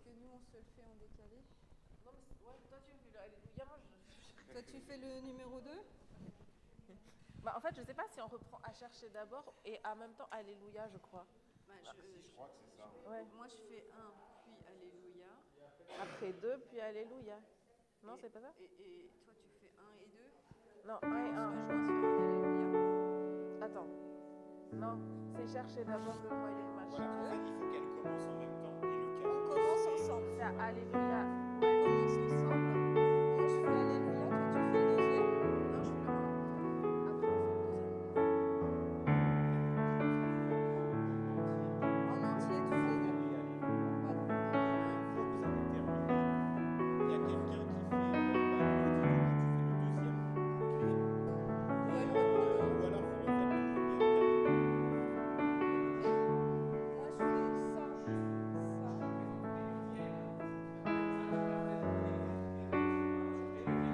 que nous, on se le fait en décalé. Non, mais ouais, toi, tu fais le Alléluia. Moi, Toi, tu fais le numéro 2. Bah, en fait, je sais pas si on reprend à chercher d'abord et en même temps Alléluia, je crois. Je crois que c'est ça. Ouais. Moi, je fais 1, puis Alléluia. Après 2, puis Alléluia. Non, c'est pas ça? Et toi, tu fais 1 et 2. Non, 1 et 1. Soit joint sur un Alléluia. Attends. Non, c'est chercher d'abord le royaume machin. Voilà, en fait, il faut qu'elle commence en même temps. Et le cas. On commence ensemble. C'est à Alléluia. On commence ensemble. Moi, je fais Alléluia, toi, tu fais le deuxième. Non, je fais le 1. Après, on fait le deuxième. En entier, tous les deux. Voilà. Une fois que vous avez terminé, il y a quelqu'un qui fait la mélodie, tu fais le deuxième. Ou elle reprend le Ou alors vous refaites le premier. Moi, je fais ça, ça. Donc, on fait strophe 1, strophe 2. Moi, je fais Alléluia, tu fais strophe 1. Et on refait un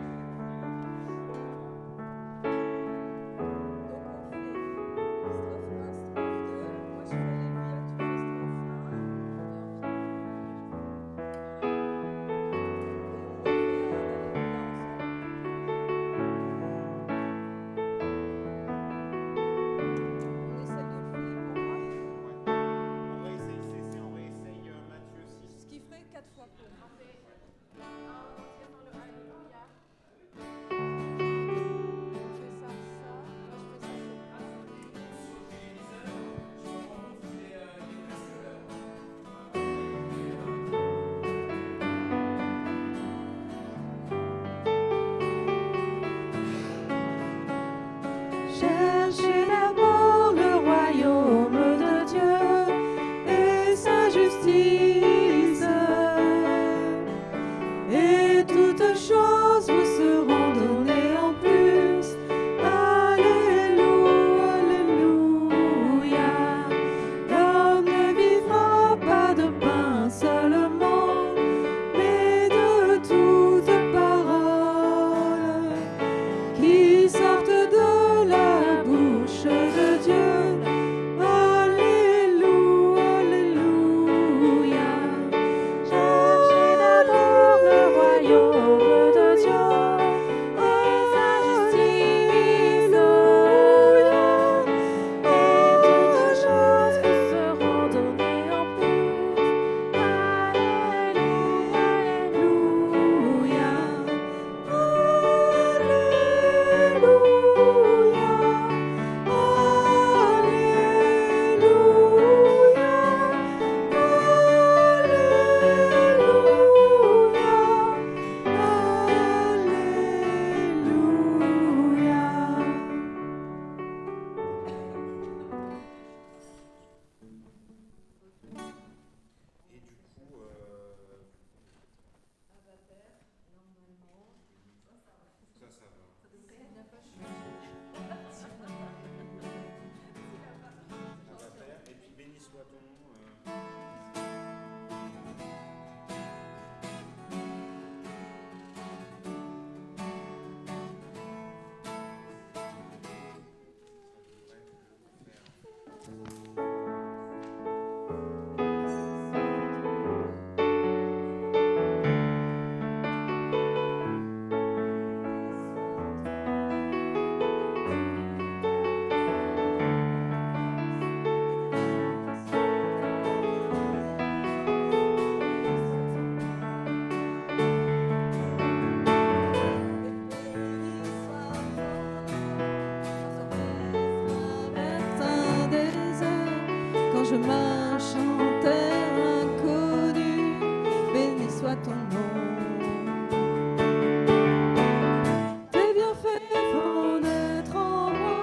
Alléluia ensemble. On essaie de le filer pour voir. On réessaye Matthieu 6. Ce qui ferait 4 fois pour moi. On fait 1 entier dans le Alléluia. On fait ça, ça. Moi, je fais ça, Cherchez d'abord le royaume de Dieu et sa justice, et toutes choses vous seront données en plus. Alléluia, alléluia. L'homme ne vivra pas de pain seulement, mais de toute parole qui sortent de la bouche de Dieu. Alléluia, alléluia. Cherchez d'abord le royaume de Dieu et sa justice, et toutes choses vous seront données en plus. Alléluia, alléluia. Et du coup, Abba Père, normalement. ça va. Il n'a pas changé. On va faire. Et puis béni soit ton nom. Ça devrait le faire. Quand je marche en terre inconnue, béni soit ton nom. Tes bienfaits font naître en moi.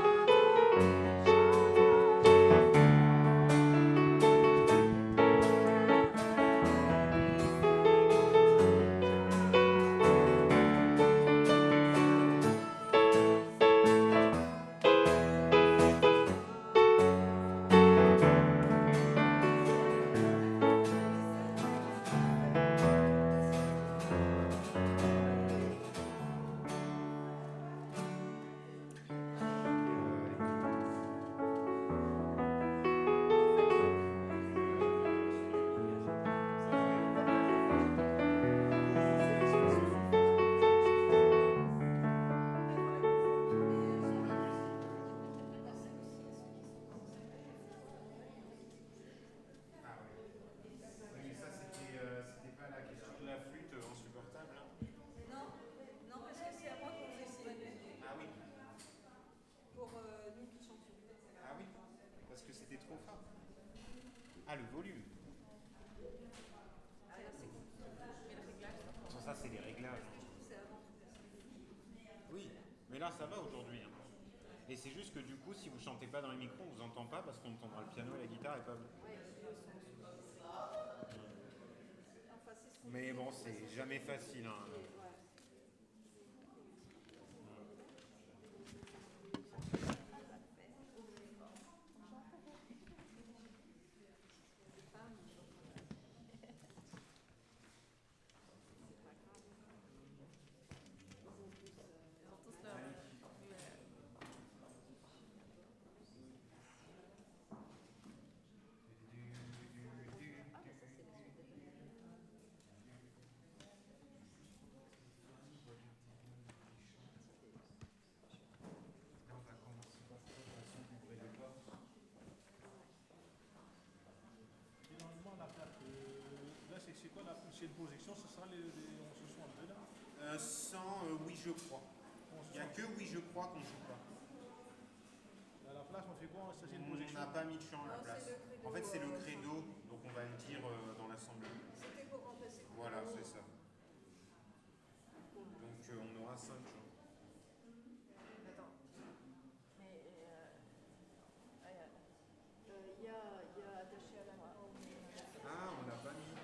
Ah, le volume. Ah, là, c'est compliqué. Mais le réglage, c'est Ça, c'est les réglages. C'est avant. Oui, mais là, ça va aujourd'hui. Hein. Et c'est juste que du coup, si vous chantez pas dans les micros, on vous entend pas parce qu'on entendra le piano et la guitare et pas vous. Ouais, le son. Enfin, c'est ce qu'on Mais dit, bon, ouais, c'est jamais facile. Hein. Ouais. Ils ont tous leur. Et normalement, la plaque, là, c'est quoi c'est une projection, ce sera en 62 là Sans oui, je crois. En Il n'y a 60. que oui, je crois qu'on joue pas. À la place, on fait quoi? Ça, c'est une On projection. n'a pas mis de chant à la Non, place. c'est le credo, En fait, c'est le enfin. credo, donc on va le dire dans l'assemblée. C'était pour remplacer. Voilà, c'est ça. Donc on aura 5 chants. Attends. Mais. Il y a attaché à la croix. Ah, on l'a pas mis.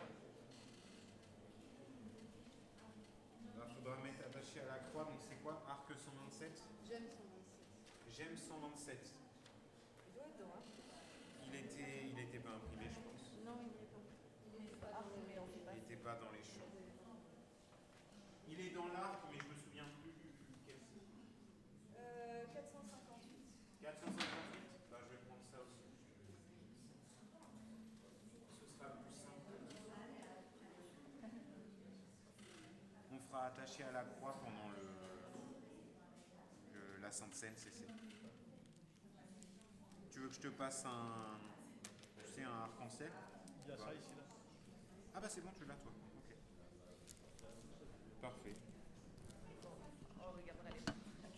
Il faudra mettre attaché à la croix, donc c'est quoi? Arc 127? J'aime son 27. J'aime 127. Il doit être droit. Il était pas imprimé, je pense. Non, il n'y est pas. Il n'est pas Ah, dans mais on fait pas. Il n'était pas dans les chants. Il est dans l'arc, mais je me souviens plus duquel c'est. 458. 458? Bah, je vais prendre ça aussi. Ce sera plus simple. On fera attacher à la croix pendant la Sainte Seine, c'est. Tu veux que je te passe un arc-en-ciel? Il y a ça ici là. Ah bah c'est bon, tu l'as toi. Ok. Parfait. Oh, regarde, on a les.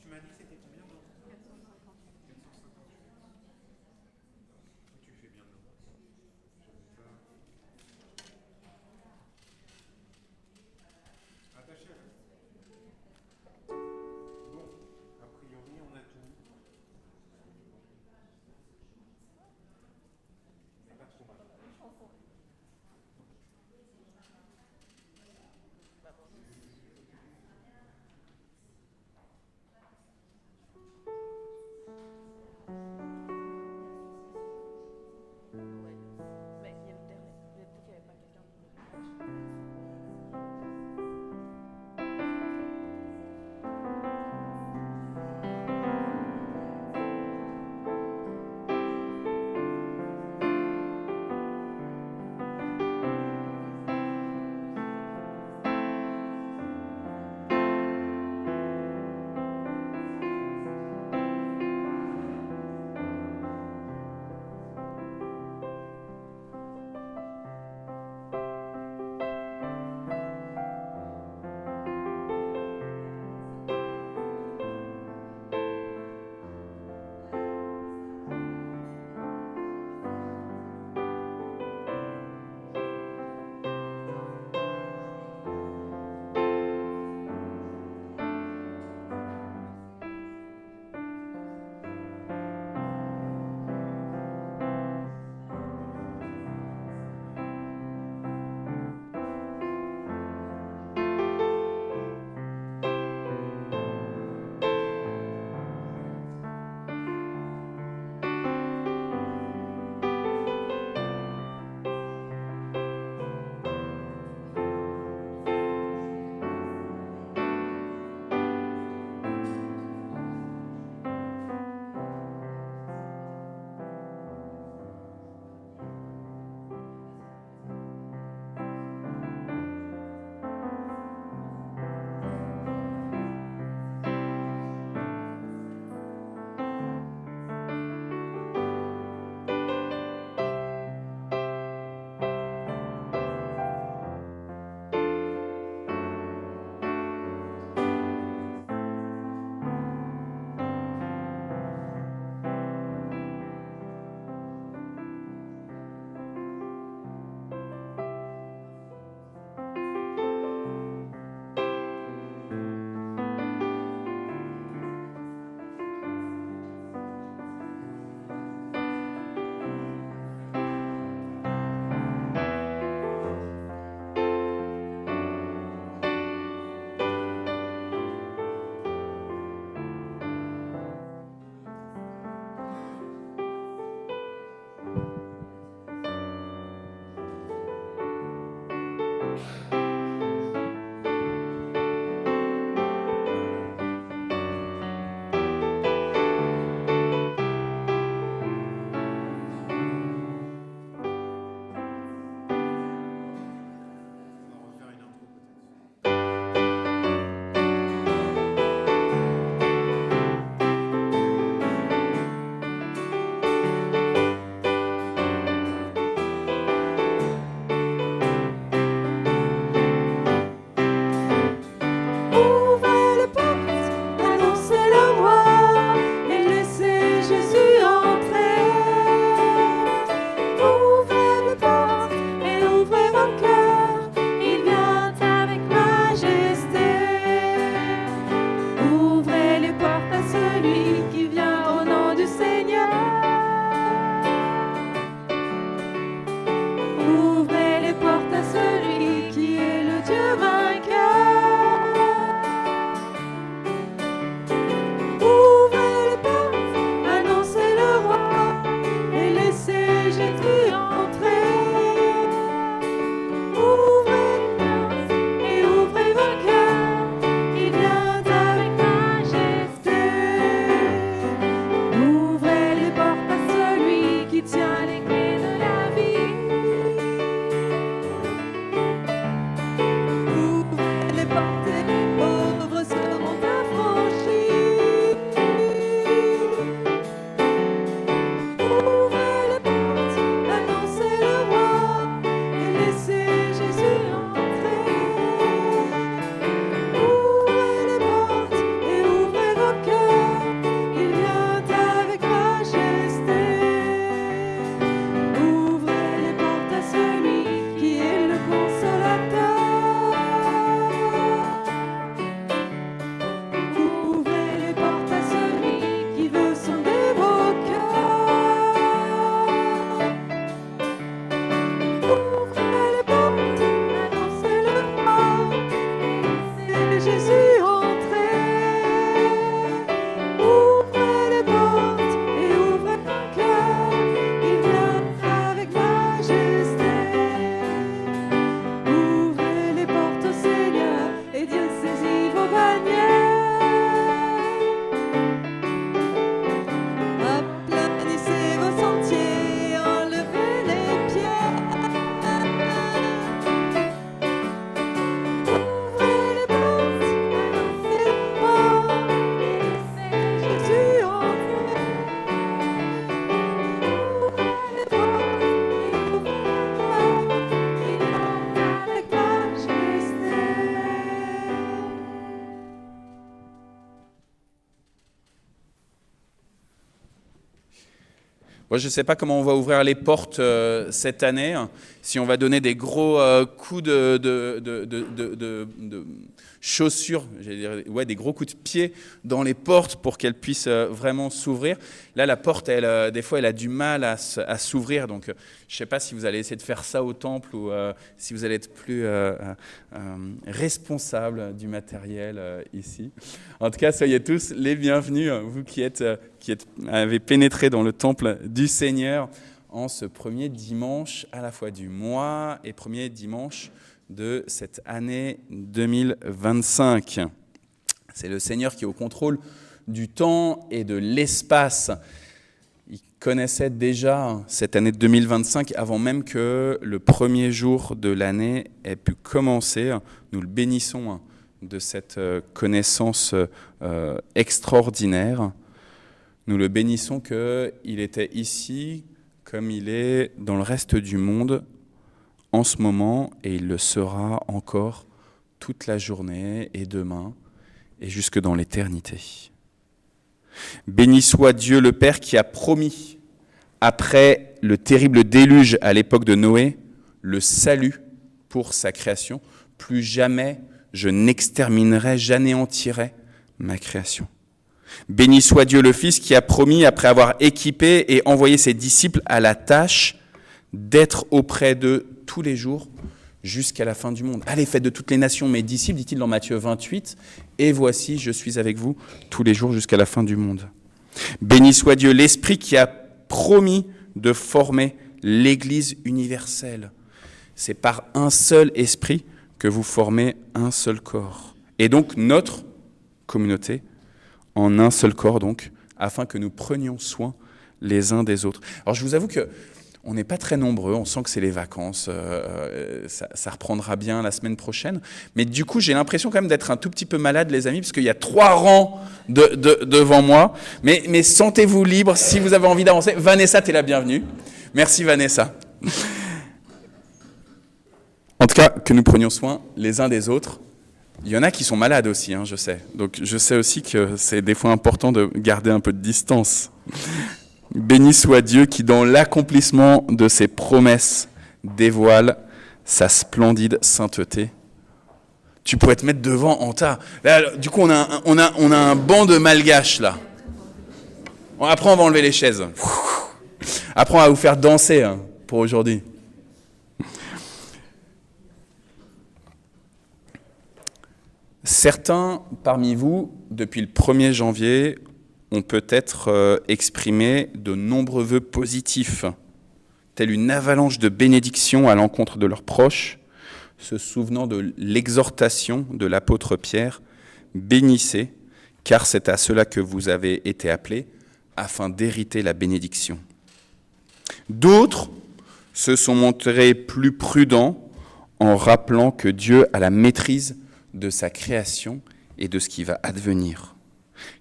Tu m'as dit que c'était combien? 458. 458. Tu fais bien de le. Attaché à la. Bon, a priori on a tout. C'est pas trop mal. Bah bon. Moi, je ne sais pas comment on va ouvrir les portes cette année, si on va donner des gros coups de chaussures, des gros coups de pied dans les portes pour qu'elles puissent vraiment s'ouvrir. Là, la porte, des fois, elle a du mal à s'ouvrir. Donc, je ne sais pas si vous allez essayer de faire ça au temple ou si vous allez être plus responsable du matériel ici. En tout cas, soyez tous les bienvenus, vous qui avez pénétré dans le temple du Seigneur en ce premier dimanche à la fois du mois et premier dimanche de cette année 2025. C'est le Seigneur qui est au contrôle du temps et de l'espace. Il connaissait déjà cette année 2025 avant même que le premier jour de l'année ait pu commencer. Nous le bénissons de cette connaissance extraordinaire. Nous le bénissons qu'il était ici comme il est dans le reste du monde en ce moment, et il le sera encore toute la journée et demain et jusque dans l'éternité. Béni soit Dieu le Père qui a promis, après le terrible déluge à l'époque de Noé, le salut pour sa création. Plus jamais je n'exterminerai, j'anéantirai ma création. Béni soit Dieu le Fils qui a promis, après avoir équipé et envoyé ses disciples à la tâche, d'être auprès d'eux tous les jours jusqu'à la fin du monde. Allez, faites de toutes les nations mes disciples, dit-il dans Matthieu 28, et voici, je suis avec vous tous les jours jusqu'à la fin du monde. Béni soit Dieu, l'Esprit qui a promis de former l'Église universelle. C'est par un seul esprit que vous formez un seul corps. Et donc notre communauté en un seul corps, donc, afin que nous prenions soin les uns des autres. Alors je vous avoue que on n'est pas très nombreux, on sent que c'est les vacances, ça reprendra bien la semaine prochaine. Mais du coup, j'ai l'impression quand même d'être un tout petit peu malade, les amis, parce qu'il y a 3 rangs devant moi. Mais sentez-vous libre si vous avez envie d'avancer. Vanessa, tu es la bienvenue. Merci Vanessa. En tout cas, que nous prenions soin les uns des autres. Il y en a qui sont malades aussi, je sais. Donc je sais aussi que c'est des fois important de garder un peu de distance. Béni soit Dieu qui, dans l'accomplissement de ses promesses, dévoile sa splendide sainteté. Tu pourrais te mettre devant en tas. Là, du coup, on a un banc de malgaches, là. Après, on va enlever les chaises. Après, on va vous faire danser pour aujourd'hui. Certains parmi vous, depuis le 1er janvier, ont peut-être exprimé de nombreux vœux positifs, telle une avalanche de bénédictions à l'encontre de leurs proches, se souvenant de l'exhortation de l'apôtre Pierre, « Bénissez, car c'est à cela que vous avez été appelés, afin d'hériter la bénédiction. » D'autres se sont montrés plus prudents en rappelant que Dieu a la maîtrise de sa création et de ce qui va advenir.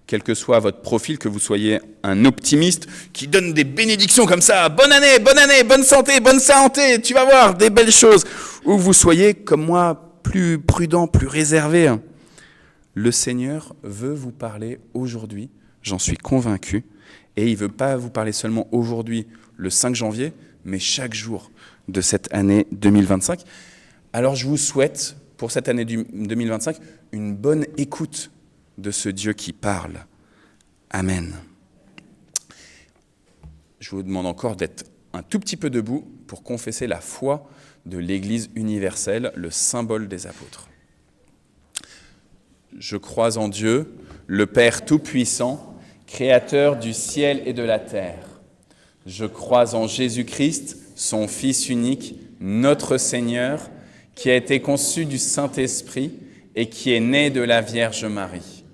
Quel que soit votre profil, que vous soyez un optimiste qui donne des bénédictions comme ça, bonne année, bonne santé, tu vas voir des belles choses, ou que vous soyez, comme moi, plus prudent, plus réservé, le Seigneur veut vous parler aujourd'hui, j'en suis convaincu, et il ne veut pas vous parler seulement aujourd'hui, le 5 janvier, mais chaque jour de cette année 2025. Alors je vous souhaite, pour cette année 2025, une bonne écoute de ce Dieu qui parle. Amen. Je vous demande encore d'être un tout petit peu debout pour confesser la foi de l'Église universelle, le symbole des apôtres. Je crois en Dieu, le Père Tout-Puissant, Créateur du ciel et de la terre. Je crois en Jésus-Christ, son Fils unique, notre Seigneur, qui a été conçu du Saint-Esprit et qui est né de la Vierge Marie.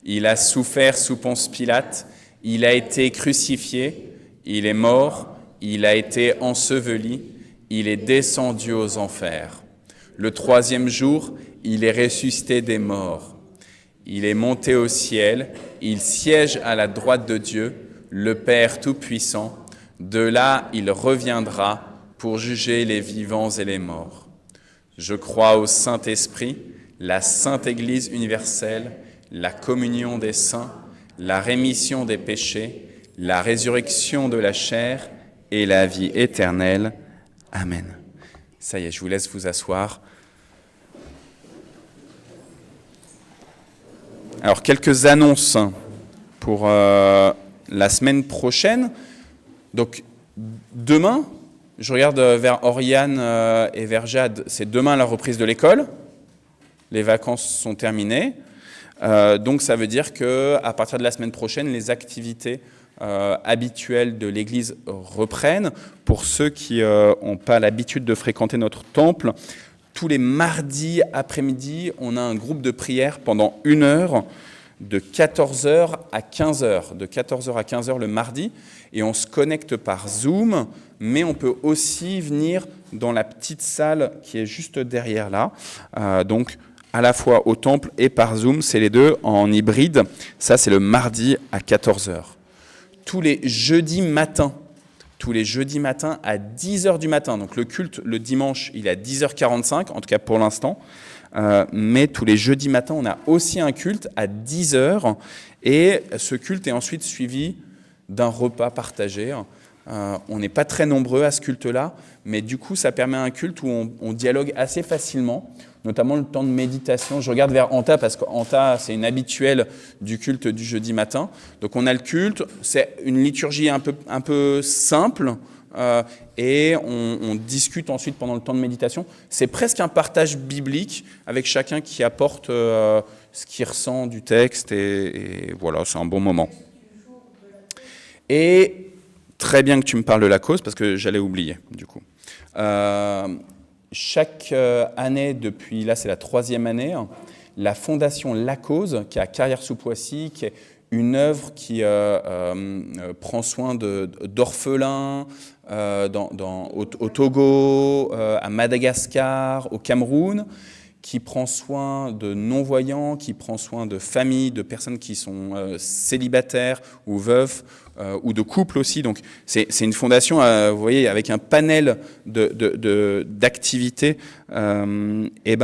Il a souffert sous Ponce Pilate, il a été crucifié, il est mort, il a été enseveli, il est descendu aux enfers. Le 3e jour, il est ressuscité des morts. Il est monté au ciel, il siège à la droite de Dieu, le Père Tout-Puissant. De là, il reviendra pour juger les vivants et les morts. Je crois au Saint-Esprit, la Sainte Église universelle, la communion des saints, la rémission des péchés, la résurrection de la chair et la vie éternelle. Amen. Ça y est, je vous laisse vous asseoir. Alors, quelques annonces pour la semaine prochaine. Donc, demain, je regarde vers Oriane et vers Jade, c'est demain la reprise de l'école. Les vacances sont terminées. Donc, ça veut dire qu'à partir de la semaine prochaine, les activités habituelles de l'Église reprennent. Pour ceux qui n'ont pas l'habitude de fréquenter notre temple, tous les mardis après-midi, on a un groupe de prière pendant 1 heure, de 14h à 15h. De 14h à 15h le mardi, et on se connecte par Zoom, mais on peut aussi venir dans la petite salle qui est juste derrière là. Donc, à la fois au temple et par Zoom, c'est les deux en hybride. Ça, c'est le mardi à 14h. Tous les jeudis matins à 10h du matin. Donc le culte, le dimanche, il est à 10h45, en tout cas pour l'instant. Mais tous les jeudis matins, on a aussi un culte à 10h. Et ce culte est ensuite suivi d'un repas partagé. On n'est pas très nombreux à ce culte-là, mais du coup, ça permet un culte où on dialogue assez facilement, notamment le temps de méditation. Je regarde vers Anta, parce qu'Anta, c'est une habituelle du culte du jeudi matin. Donc on a le culte, c'est une liturgie un peu simple, et on discute ensuite pendant le temps de méditation. C'est presque un partage biblique, avec chacun qui apporte ce qu'il ressent du texte, et voilà, c'est un bon moment. Et très bien que tu me parles de la cause, parce que j'allais oublier, du coup. Chaque année, depuis, là c'est la 3e année, la Fondation La Cause, qui est à Carrière-sous-Poissy, qui est une œuvre qui prend soin d'orphelins au Togo, à Madagascar, au Cameroun, qui prend soin de non-voyants, qui prend soin de familles, de personnes qui sont célibataires ou veuves, ou de couples aussi. Donc c'est une fondation, vous voyez, avec un panel d'activités. Et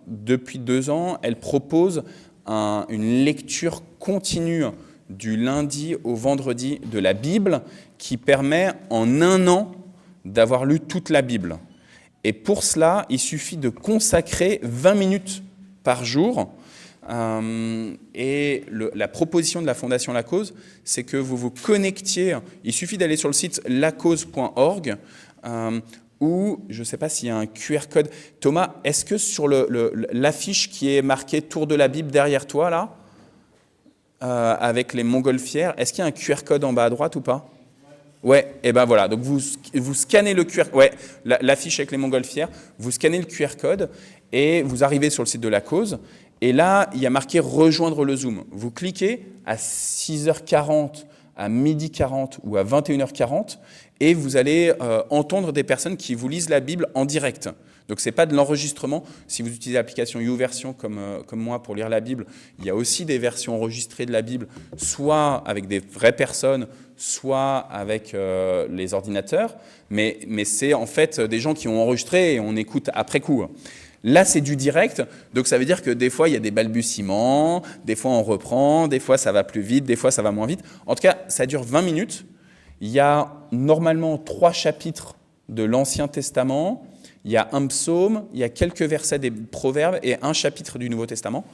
depuis 2 ans, elle propose une lecture continue du lundi au vendredi de la Bible, qui permet en 1 an d'avoir lu toute la Bible. Et pour cela, il suffit de consacrer 20 minutes par jour. Et la proposition de la Fondation La Cause, c'est que vous vous connectiez. Il suffit d'aller sur le site lacause.org, où, je ne sais pas s'il y a un QR code. Thomas, est-ce que sur l'affiche qui est marquée Tour de la Bible derrière toi, là, avec les montgolfières, est-ce qu'il y a un QR code en bas à droite ou pas ? Ouais, et ben voilà, donc vous scannez le QR code, ouais, l'affiche avec les montgolfières, vous scannez le QR code et vous arrivez sur le site de La Cause, et là, il y a marqué « Rejoindre le Zoom ». Vous cliquez à 6h40, à 12h40 ou à 21h40, et vous allez entendre des personnes qui vous lisent la Bible en direct. Donc ce n'est pas de l'enregistrement. Si vous utilisez l'application YouVersion comme moi pour lire la Bible, il y a aussi des versions enregistrées de la Bible, soit avec des vraies personnes, soit avec les ordinateurs. Mais c'est en fait des gens qui ont enregistré et on écoute après coup. Là, c'est du direct, donc ça veut dire que des fois, il y a des balbutiements, des fois on reprend, des fois ça va plus vite, des fois ça va moins vite. En tout cas, ça dure 20 minutes. Il y a normalement 3 chapitres de l'Ancien Testament. Il y a un psaume, il y a quelques versets des Proverbes et un chapitre du Nouveau Testament.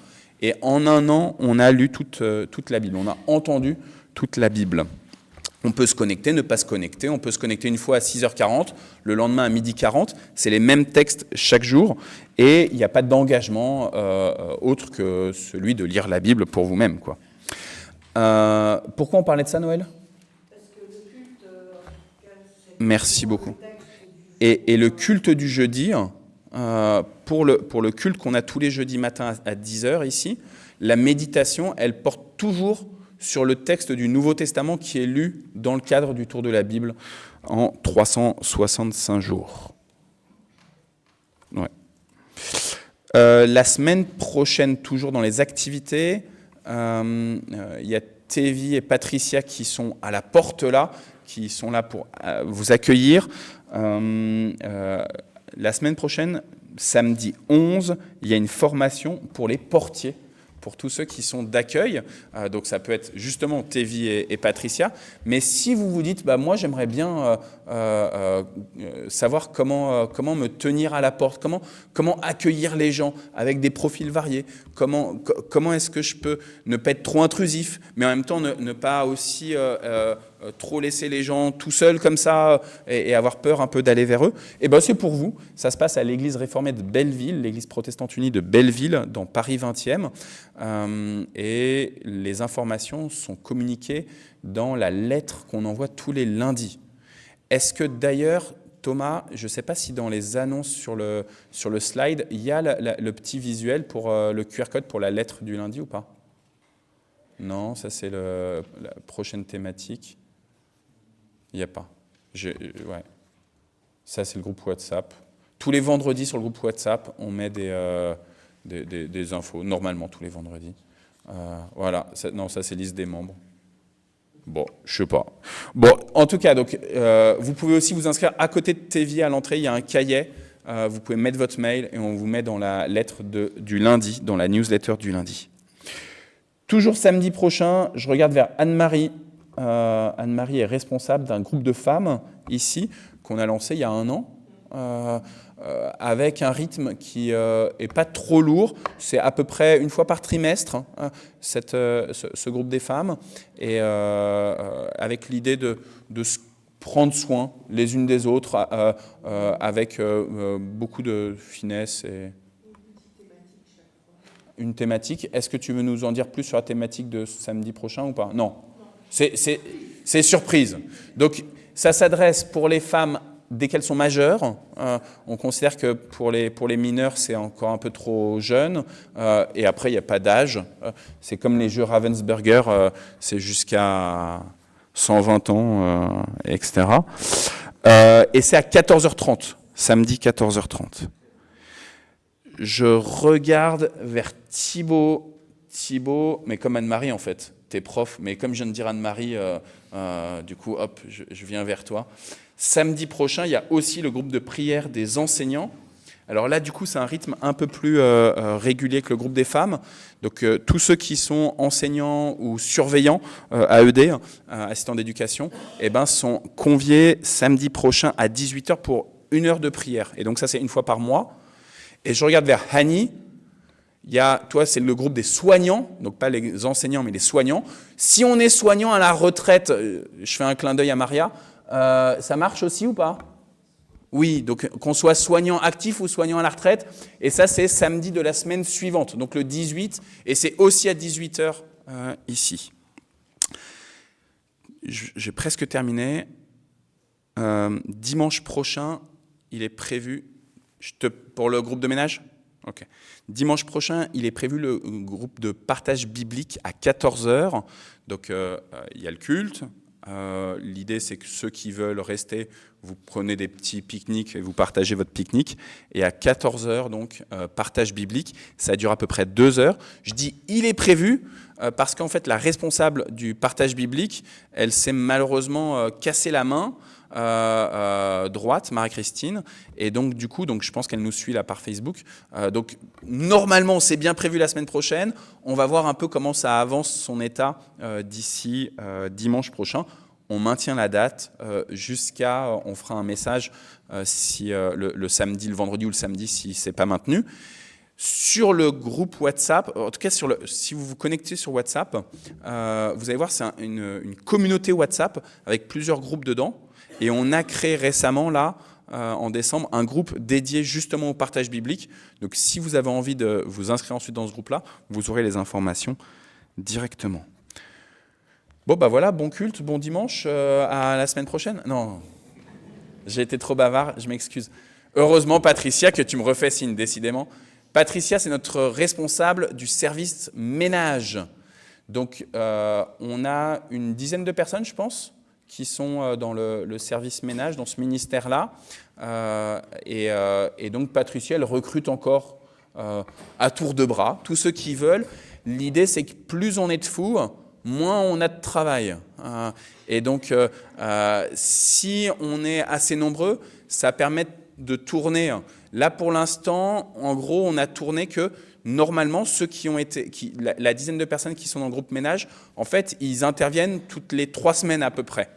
Et en 1 an, on a lu toute la Bible. On a entendu toute la Bible. On peut se connecter, ne pas se connecter. On peut se connecter une fois à 6h40, le lendemain à 12h40. C'est les mêmes textes chaque jour. Et il n'y a pas d'engagement autre que celui de lire la Bible pour vous-même, quoi. Pourquoi on parlait de ça, Noël ? Parce que le culte, Merci beaucoup. Et le culte du jeudi, pour le culte qu'on a tous les jeudis matins à 10h ici, la méditation, elle porte toujours sur le texte du Nouveau Testament qui est lu dans le cadre du Tour de la Bible en 365 jours. Ouais. La semaine prochaine, toujours dans les activités, il y a Tévi et Patricia qui sont à la porte là, qui sont là pour vous accueillir. La semaine prochaine, samedi 11, il y a une formation pour les portiers, pour tous ceux qui sont d'accueil. Donc ça peut être justement Tevy et Patricia. Mais si vous vous dites, moi j'aimerais bien savoir comment me tenir à la porte, comment accueillir les gens avec des profils variés, comment est-ce que je peux ne pas être trop intrusif, mais en même temps ne pas aussi trop laisser les gens tout seuls comme ça et avoir peur un peu d'aller vers eux. Et c'est pour vous. Ça se passe à l'église réformée de Belleville, l'église protestante unie de Belleville, dans Paris 20e. Et les informations sont communiquées dans la lettre qu'on envoie tous les lundis. Est-ce que d'ailleurs, Thomas, je ne sais pas si dans les annonces sur le slide, il y a le petit visuel pour le QR code pour la lettre du lundi ou pas? Non, ça c'est la prochaine thématique. Il n'y a pas. Ouais. Ça c'est le groupe WhatsApp. Tous les vendredis sur le groupe WhatsApp, on met des infos, normalement tous les vendredis. Voilà, ça c'est liste des membres. Bon, je sais pas. Bon, en tout cas, donc, vous pouvez aussi vous inscrire à côté de Tevy à l'entrée, il y a un cahier. Vous pouvez mettre votre mail et on vous met dans la lettre du lundi, dans la newsletter du lundi. Toujours samedi prochain, je regarde vers Anne-Marie. Anne-Marie est responsable d'un groupe de femmes ici qu'on a lancé il y a 1 an. Avec un rythme qui est pas trop lourd. C'est à peu près 1 fois par trimestre, ce groupe des femmes, et avec l'idée de se prendre soin les unes des autres, avec beaucoup de finesse et une thématique. Est-ce que tu veux nous en dire plus sur la thématique de samedi prochain ou pas? Non. C'est surprise. Donc, ça s'adresse pour les femmes dès qu'elles sont majeures. On considère que pour les mineurs, c'est encore un peu trop jeune. Et après, il n'y a pas d'âge. C'est comme les jeux Ravensburger, c'est jusqu'à 120 ans, etc. Et c'est à 14h30, samedi 14h30. Je regarde vers Thibaut, mais comme Anne-Marie en fait. T'es prof, mais comme je viens de dire Anne-Marie, du coup, hop, je viens vers toi. Samedi prochain, il y a aussi le groupe de prière des enseignants. Alors là, du coup, c'est un rythme un peu plus régulier que le groupe des femmes. Donc, tous ceux qui sont enseignants ou surveillants AED, assistants d'éducation, sont conviés samedi prochain à 18h pour 1 heure de prière. Et donc, ça, c'est 1 fois par mois. Et je regarde vers Hani. Toi, c'est le groupe des soignants, donc pas les enseignants, mais les soignants. Si on est soignant à la retraite, je fais un clin d'œil à Maria, ça marche aussi ou pas? Oui, donc qu'on soit soignant actif ou soignant à la retraite. Et ça, c'est samedi de la semaine suivante, donc le 18, et c'est aussi à 18h ici. J'ai presque terminé. Dimanche prochain, il est prévu, pour le groupe de ménage? Ok. Dimanche prochain, il est prévu le groupe de partage biblique à 14h. Donc, il y a le culte. L'idée, c'est que ceux qui veulent rester, vous prenez des petits pique-niques et vous partagez votre pique-nique. Et à 14h, donc, partage biblique. Ça dure à peu près 2 heures. Je dis « il est prévu » parce qu'en fait, la responsable du partage biblique, elle s'est malheureusement cassé la main droite, Marie-Christine, et donc du coup, je pense qu'elle nous suit là par Facebook. Donc normalement, c'est bien prévu la semaine prochaine. On va voir un peu comment ça avance son état d'ici dimanche prochain. On maintient la date jusqu'à, on fera un message si le samedi, le vendredi ou le samedi, si c'est pas maintenu. Sur le groupe WhatsApp, en tout cas si vous vous connectez sur WhatsApp, vous allez voir, c'est une communauté WhatsApp avec plusieurs groupes dedans. Et on a créé récemment, là, en décembre, un groupe dédié justement au partage biblique. Donc, si vous avez envie de vous inscrire ensuite dans ce groupe-là, vous aurez les informations directement. Bon, voilà, bon culte, bon dimanche, à la semaine prochaine. Non, j'ai été trop bavard, je m'excuse. Heureusement, Patricia, que tu me refais signe, décidément. Patricia, c'est notre responsable du service ménage. Donc, on a une dizaine de personnes, je pense, qui sont dans le service ménage, dans ce ministère-là. Et donc, Patricia, elle recrute encore à tour de bras tous ceux qui veulent. L'idée, c'est que plus on est de fous, moins on a de travail. Et donc, si on est assez nombreux, ça permet de tourner Là, pour l'instant, en gros, on a tourné que normalement, ceux qui ont été, la dizaine de personnes qui sont dans le groupe ménage, en fait, ils interviennent toutes les 3 semaines à peu près.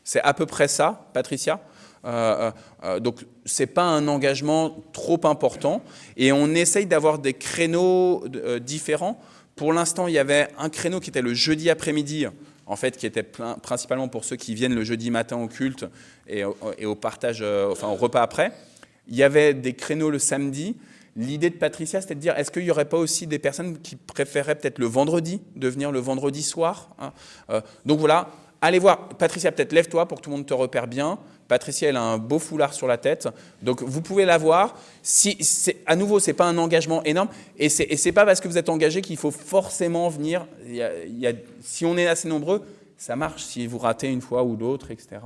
C'est à peu près ça, Patricia. Donc, ce n'est pas un engagement trop important. Et on essaye d'avoir des créneaux différents. Pour l'instant, il y avait un créneau qui était le jeudi après-midi, en fait, qui était principalement pour ceux qui viennent le jeudi matin au culte et au partage, enfin au repas après. Il y avait des créneaux le samedi. L'idée de Patricia, c'était de dire, est-ce qu'il n'y aurait pas aussi des personnes qui préféraient peut-être le vendredi, de venir le vendredi soir, hein. Donc voilà, allez voir. Patricia, peut-être lève-toi pour que tout le monde te repère bien. Patricia, elle a un beau foulard sur la tête. Donc vous pouvez la voir. À nouveau, ce n'est pas un engagement énorme. Et ce n'est pas parce que vous êtes engagé qu'il faut forcément venir. Si on est assez nombreux, ça marche. Si vous ratez une fois ou l'autre, etc.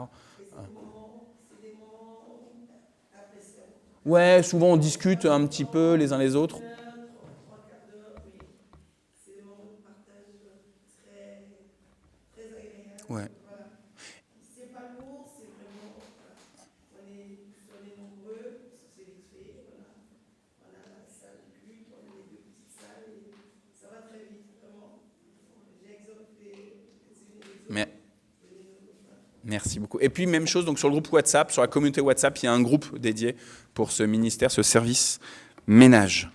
Ouais, souvent on discute un petit peu les uns les autres. Ouais. C'est pas lourd, c'est vraiment, on est nombreux, c'est vite fait, on a la salle de culte, on a les 2 petites salles, et ça va très vite, vraiment. J'ai exemplé. Merci beaucoup. Et puis même chose donc sur le groupe WhatsApp, sur la communauté WhatsApp, il y a un groupe dédié pour ce ministère, ce service ménage.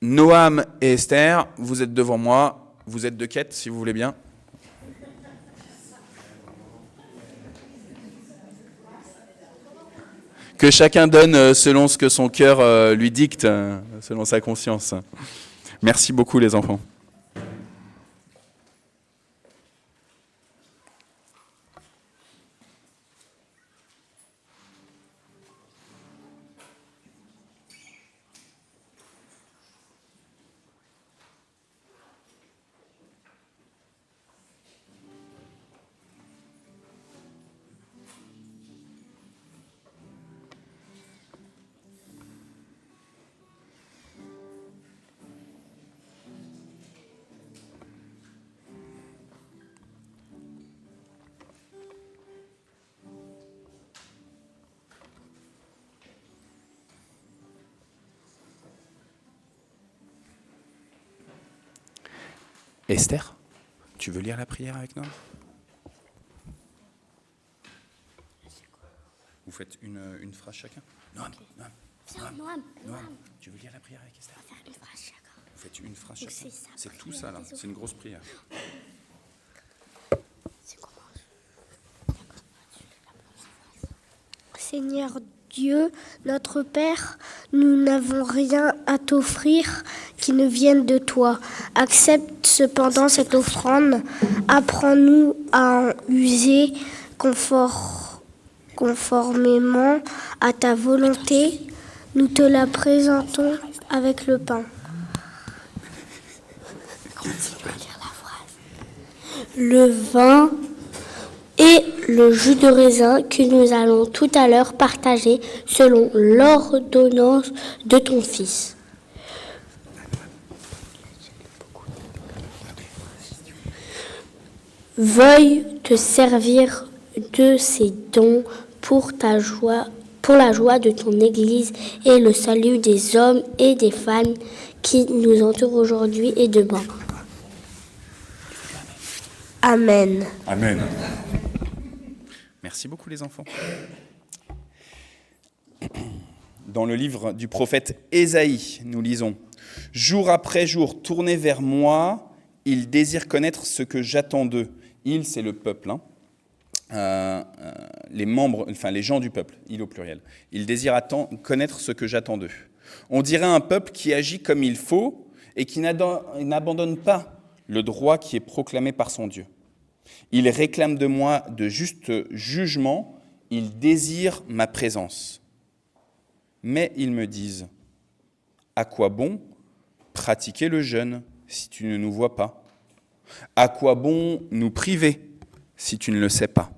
Noam et Esther, vous êtes devant moi, vous êtes de quête si vous voulez bien. Que chacun donne selon ce que son cœur lui dicte, selon sa conscience. Merci beaucoup les enfants. Esther, tu veux lire la prière avec nous? Vous faites une phrase chacun? Noam, tu veux lire la prière avec Esther? Faire une phrase chacun. Vous faites une phrase chacun? C'est ça, C'est tout ça là, c'est une grosse prière. C'est comment? Seigneur Dieu, notre Père, nous n'avons rien à t'offrir qui ne vienne de toi. Accepte cependant cette offrande. Apprends-nous à en user conformément à ta volonté. Nous te la présentons avec le pain. Le vin et le jus de raisin que nous allons tout à l'heure partager selon l'ordonnance de ton Fils. Veuille te servir de ces dons pour la joie de ton Église et le salut des hommes et des femmes qui nous entourent aujourd'hui et demain. Amen. Amen. Merci beaucoup les enfants. Dans le livre du prophète Ésaïe, nous lisons « Jour après jour, tournés vers moi, ils désirent connaître ce que j'attends d'eux. » Ils, c'est le peuple, les membres, enfin les gens du peuple, ils au pluriel. Ils désirent connaître ce que j'attends d'eux. On dirait un peuple qui agit comme il faut et qui n'abandonne pas le droit qui est proclamé par son Dieu. Ils réclament de moi de justes jugements, ils désirent ma présence. Mais ils me disent, à quoi bon pratiquer le jeûne si tu ne nous vois pas? À quoi bon nous priver si tu ne le sais pas?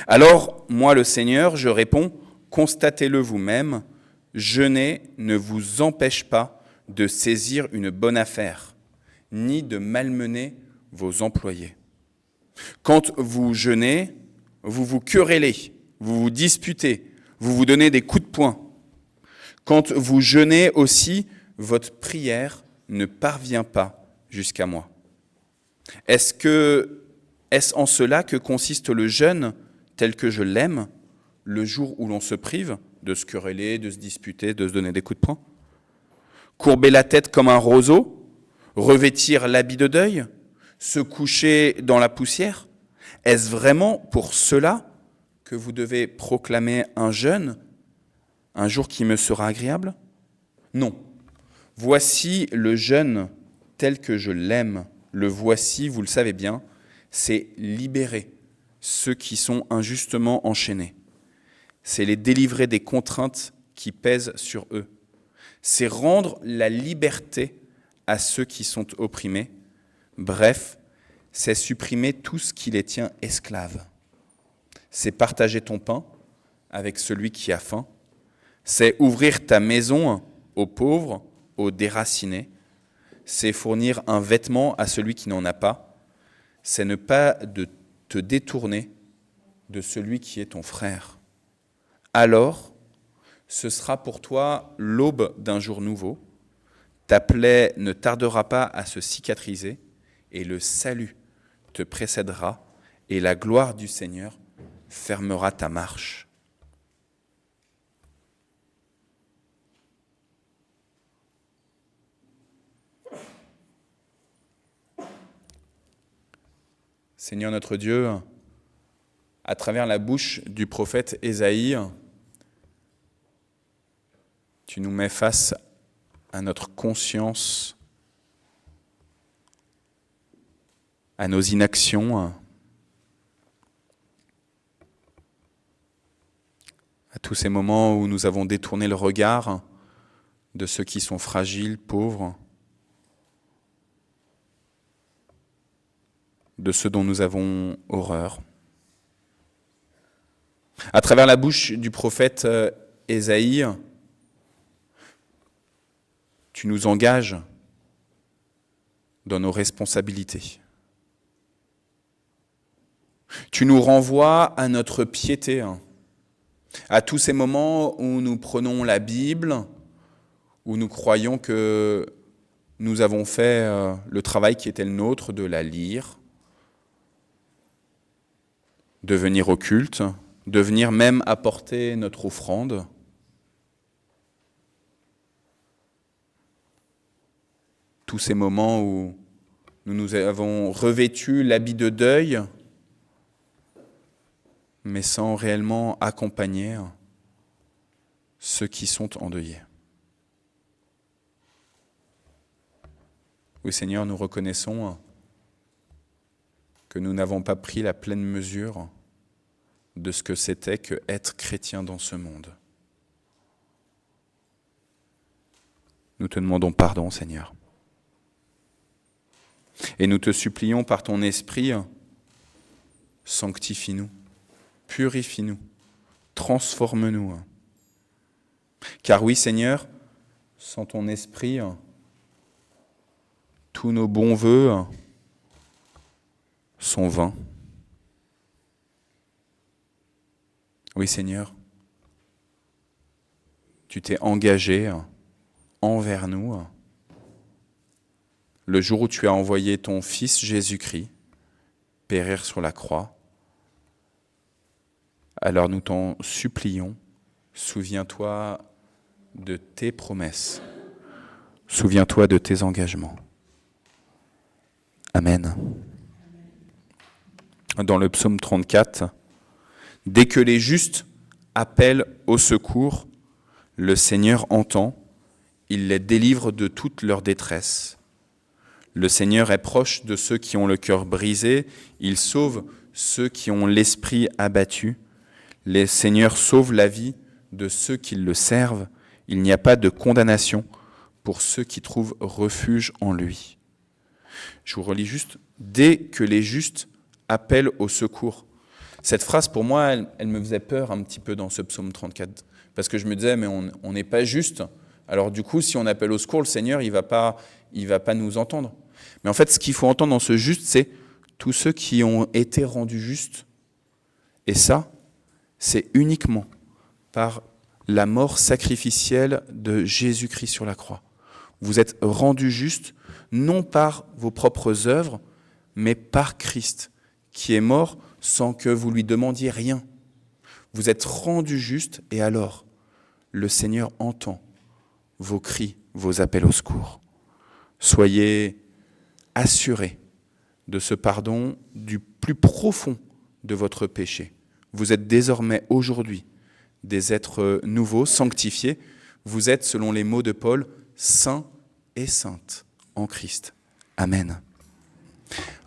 Alors, moi le Seigneur, je réponds, constatez-le vous-même, jeûner ne vous empêche pas de saisir une bonne affaire, ni de malmener vos employés. Quand vous jeûnez, vous vous querellez, vous vous disputez, vous vous donnez des coups de poing. Quand vous jeûnez aussi, votre prière ne parvient pas jusqu'à moi. Est-ce en cela que consiste le jeûne tel que je l'aime, le jour où l'on se prive de se quereller, de se disputer, de se donner des coups de poing? Courber la tête comme un roseau, revêtir l'habit de deuil, se coucher dans la poussière? Est-ce vraiment pour cela que vous devez proclamer un jeûne, un jour qui me sera agréable? Non. Voici le jeûne tel que je l'aime. Le voici, vous le savez bien, c'est libérer ceux qui sont injustement enchaînés. C'est les délivrer des contraintes qui pèsent sur eux. C'est rendre la liberté à ceux qui sont opprimés. Bref, c'est supprimer tout ce qui les tient esclaves. C'est partager ton pain avec celui qui a faim. C'est ouvrir ta maison aux pauvres, aux déracinés. C'est fournir un vêtement à celui qui n'en a pas. C'est ne pas te détourner de celui qui est ton frère. Alors, ce sera pour toi l'aube d'un jour nouveau. Ta plaie ne tardera pas à se cicatriser et le salut te précédera et la gloire du Seigneur fermera ta marche. Seigneur notre Dieu, à travers la bouche du prophète Ésaïe, tu nous mets face à notre conscience, à nos inactions, à tous ces moments où nous avons détourné le regard de ceux qui sont fragiles, pauvres, de ceux dont nous avons horreur. À travers la bouche du prophète Ésaïe, tu nous engages dans nos responsabilités. Tu nous renvoies à notre piété, à tous ces moments où nous prenons la Bible, où nous croyons que nous avons fait le travail qui était le nôtre de la lire, de venir au culte, de venir même apporter notre offrande. Tous ces moments où nous avons revêtu l'habit de deuil, mais sans réellement accompagner ceux qui sont endeuillés. Oui, Seigneur, nous reconnaissons que nous n'avons pas pris la pleine mesure de ce que c'était que être chrétien dans ce monde. Nous te demandons pardon, Seigneur. Et nous te supplions par ton esprit, sanctifie-nous, purifie-nous, transforme-nous. Car oui, Seigneur, sans ton esprit, tous nos bons vœux sont vains. Oui, Seigneur, tu t'es engagé envers nous le jour où tu as envoyé ton Fils Jésus-Christ périr sur la croix. Alors nous t'en supplions, souviens-toi de tes promesses, souviens-toi de tes engagements. Amen. Dans le psaume 34, dès que les justes appellent au secours, le Seigneur entend, il les délivre de toute leur détresse. Le Seigneur est proche de ceux qui ont le cœur brisé, il sauve ceux qui ont l'esprit abattu. Le Seigneur sauve la vie de ceux qui le servent. Il n'y a pas de condamnation pour ceux qui trouvent refuge en lui. Je vous relis juste, dès que les justes appellent au secours. Cette phrase, pour moi, elle me faisait peur un petit peu dans ce psaume 34, parce que je me disais, mais on n'est pas juste. Alors du coup, si on appelle au secours, le Seigneur, il va pas nous entendre. Mais en fait, ce qu'il faut entendre dans ce juste, c'est tous ceux qui ont été rendus justes. Et ça, c'est uniquement par la mort sacrificielle de Jésus-Christ sur la croix. Vous êtes rendus justes, non par vos propres œuvres, mais par Christ, qui est mort sans que vous lui demandiez rien. Vous êtes rendus justes, et alors, le Seigneur entend vos cris, vos appels au secours. Soyez assurés de ce pardon du plus profond de votre péché. Vous êtes désormais aujourd'hui des êtres nouveaux, sanctifiés. Vous êtes, selon les mots de Paul, saints et saintes en Christ. Amen.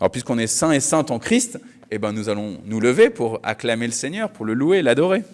Alors, puisqu'on est saints et saintes en Christ, eh ben, nous allons nous lever pour acclamer le Seigneur, pour le louer, l'adorer.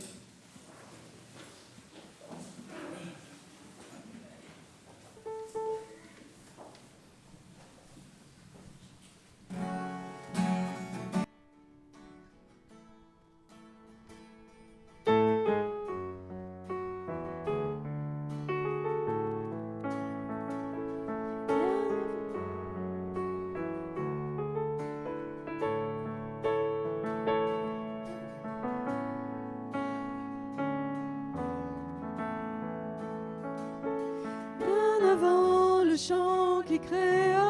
Bien avant le chant qui créa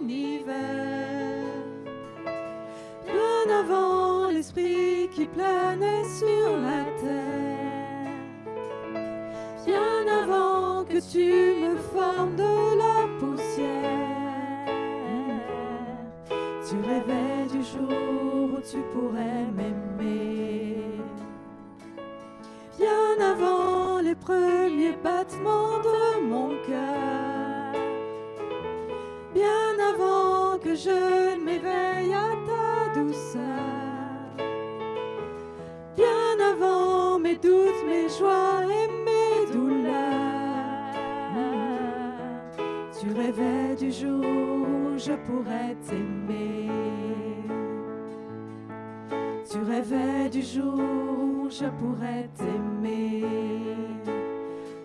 l'univers, bien avant l'esprit qui planait sur la terre, bien avant que tu me formes de la poussière, tu rêvais du jour où tu pourrais m'aimer. Bien avant les premiers battements de mon cœur, bien avant que je ne m'éveille à ta douceur, bien avant mes doutes, mes joies et mes douleurs, tu rêvais du jour où je pourrais t'aimer. Tu rêvais du jour où je pourrais t'aimer.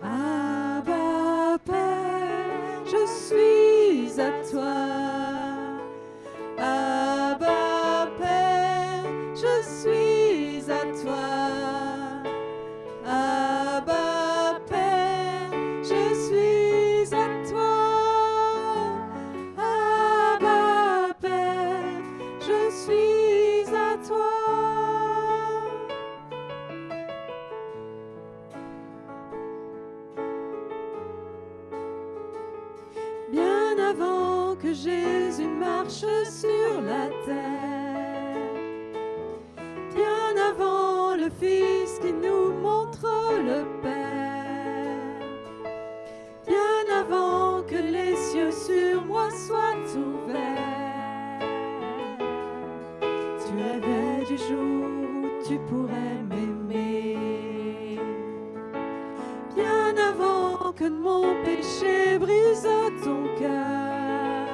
Abba Père, je suis à toi. Abba Père, je suis à toi. Abba Père, je suis à toi. Abba Père, je suis à toi. Bien avant que Jésus marche sur la terre, bien avant le Fils qui nous montre le Père, bien avant que les cieux sur moi soient ouverts, tu rêvais du jour où tu pourrais m'aimer. Bien avant que mon péché brise ton cœur,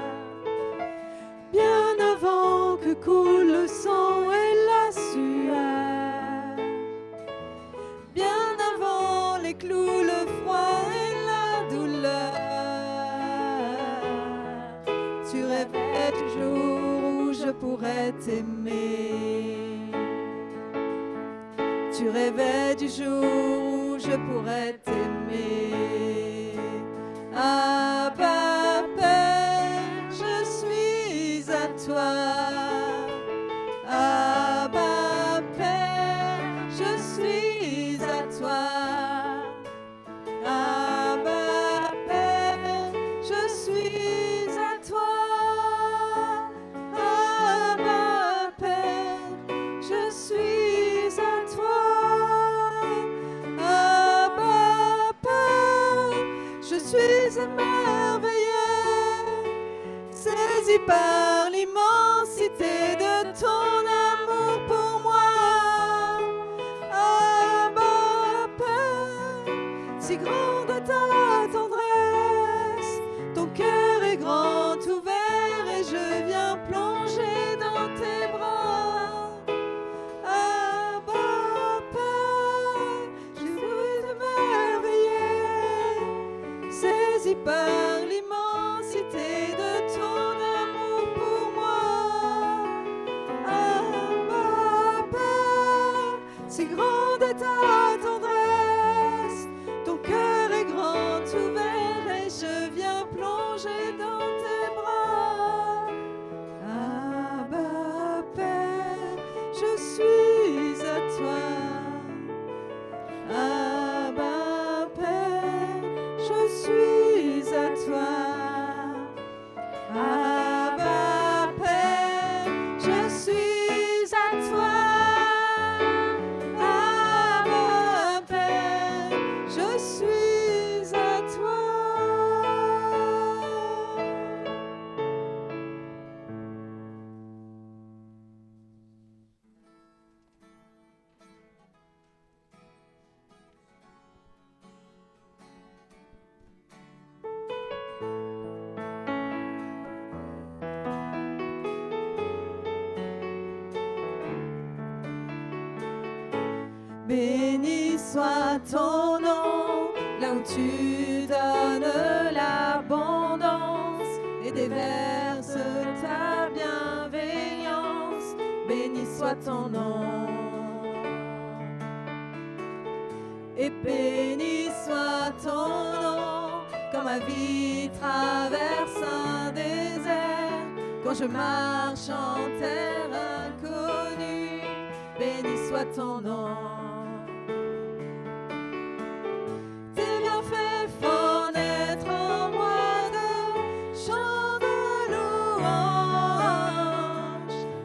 bien avant que coule le sang et la sueur, bien avant les clous, le froid et la douleur, tu rêvais du jour où je pourrais t'aimer. Tu rêvais du jour où je pourrais t'aimer. Abba Père, je suis à toi. Abba Père, je suis à toi. Abba Père, je suis à toi. Abba Père, je suis à toi. Abba Père, je suis émerveillée, saisi par l'immensité de ton amour pour moi. Abba Père, si grande est ta tendresse, ton cœur est grand ouvert et je viens plonger dans tes bras. Abba Père, je suis émerveillée, saisi par l'immensité de ton amour pour moi. Abba Père, si grande est ta tendresse, plongée dans tes bras. Abba Père, je suis à toi. Abba Père, je suis à toi. Abba Père, je suis à toi. Abba Père, je suis à toi. Béni soit ton nom, là où tu donnes l'abondance et déverses ta bienveillance. Béni soit ton nom. Et béni soit ton nom, quand ma vie traverse un désert, quand je marche en terre inconnue. Béni soit ton nom. Tes bienfaits font naître en moi des chants de louange.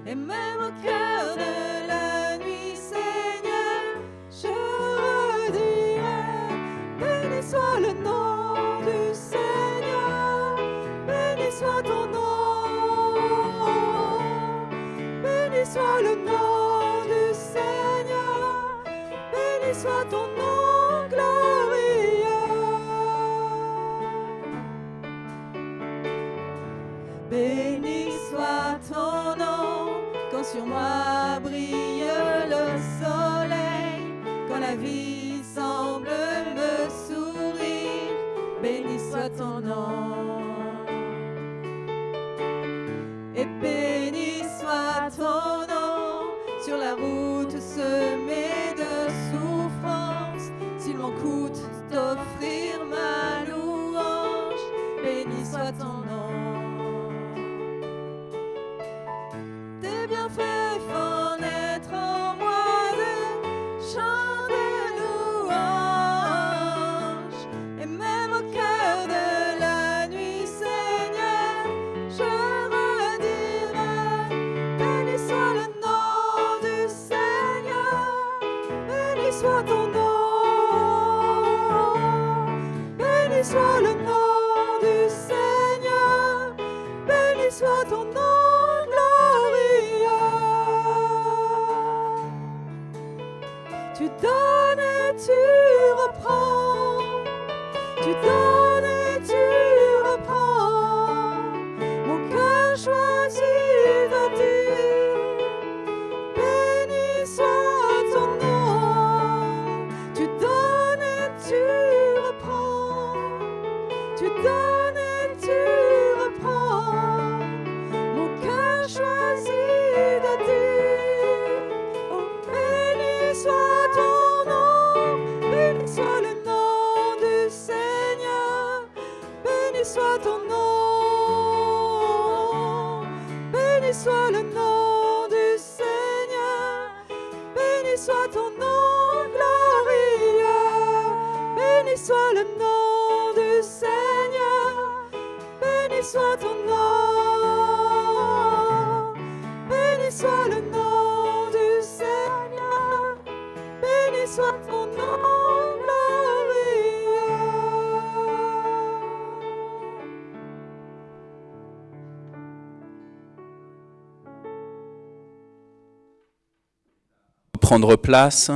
Et même au cœur de la nuit, Seigneur, je redirai: béni soit le nom du Seigneur, béni soit ton nom, béni soit le nom du Seigneur, béni soit ton nom glorieux. Béni soit ton nom, quand sur moi brille le soleil, quand la vie semble me sourire. Béni soit ton nom. Et béni soit ton nom, sur la route semée de souffrance, s'il m'en coûte d'offrir ma louange. Béni soit ton nom. Tes bienfaits font naître en moi des chants de louange. Et même au cœur de la nuit, Seigneur, je redirai: béni soit le nom du Seigneur, béni soit ton nom, béni soit le nom du Seigneur, béni soit ton nom glorieux. Tu donnes et tu reprends, tu donnes et tu reprends. Mon cœur choisit de dire: béni soit ton nom. Tu donnes et tu reprends, tu donnes et tu reprends. Mon cœur choisit de dire: oh, béni soit ton nom, béni soit le nom du Seigneur, béni soit ton nom, béni soit le nom du Seigneur, béni soit ton nom glorieux, béni soit le nom du Seigneur, béni soit ton nom, béni soit le nom du Seigneur, béni soit ton nom glorieux. Prendre place.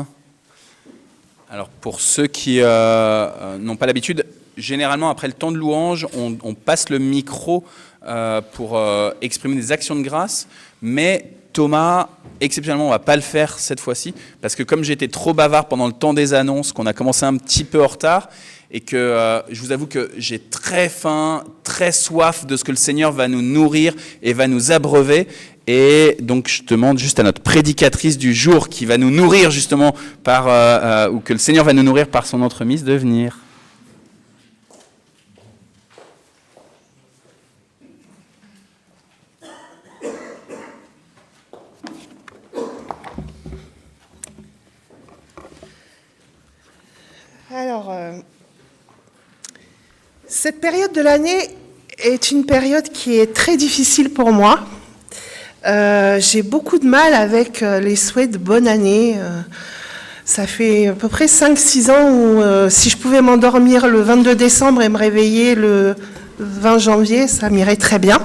Alors pour ceux qui n'ont pas l'habitude, généralement après le temps de louange, on passe le micro pour exprimer des actions de grâce, mais Thomas, exceptionnellement, on ne va pas le faire cette fois-ci, parce que comme j'étais trop bavard pendant le temps des annonces, qu'on a commencé un petit peu en retard, et que je vous avoue que j'ai très faim, très soif de ce que le Seigneur va nous nourrir et va nous abreuver. Et donc je demande juste à notre prédicatrice du jour qui va nous nourrir justement par, ou que le Seigneur va nous nourrir par son entremise, de venir. Alors, cette période de l'année est une période qui est très difficile pour moi. J'ai beaucoup de mal avec les souhaits de bonne année. Ça fait à peu près 5-6 ans où si je pouvais m'endormir le 22 décembre et me réveiller le 20 janvier, ça m'irait très bien.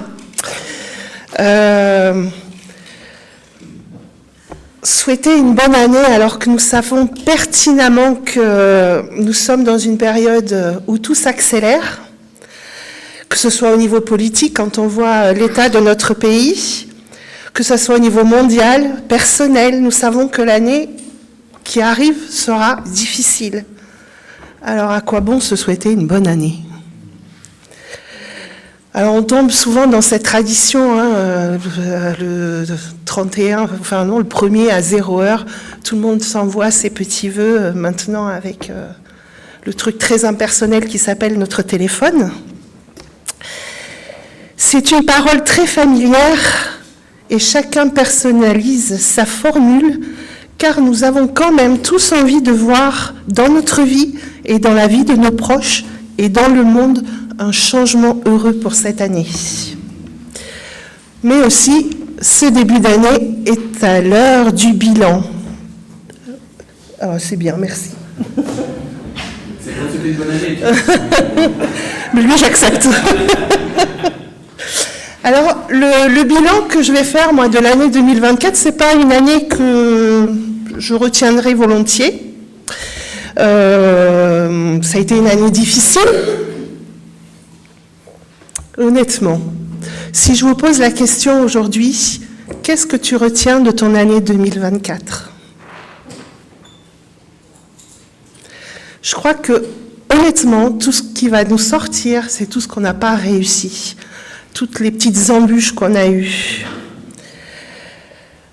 Souhaiter une bonne année alors que nous savons pertinemment que nous sommes dans une période où tout s'accélère, que ce soit au niveau politique, quand on voit l'état de notre pays, que ce soit au niveau mondial, personnel, nous savons que l'année qui arrive sera difficile. Alors à quoi bon se souhaiter une bonne année ? Alors on tombe souvent dans cette tradition, le 31, enfin non, le 1er à 0h, tout le monde s'envoie ses petits vœux maintenant avec le truc très impersonnel qui s'appelle notre téléphone. C'est une parole très familière et chacun personnalise sa formule car nous avons quand même tous envie de voir dans notre vie et dans la vie de nos proches et dans le monde un changement heureux pour cette année. Mais aussi, ce début d'année est à l'heure du bilan. Ah, c'est bien, merci. C'est comme c'était une bonne année. Mais lui, j'accepte. Alors, le bilan que je vais faire, moi, de l'année 2024, c'est pas une année que je retiendrai volontiers. Ça a été une année difficile. Honnêtement, si je vous pose la question aujourd'hui, qu'est-ce que tu retiens de ton année 2024 ? Je crois que, honnêtement, tout ce qui va nous sortir, c'est tout ce qu'on n'a pas réussi, toutes les petites embûches qu'on a eues.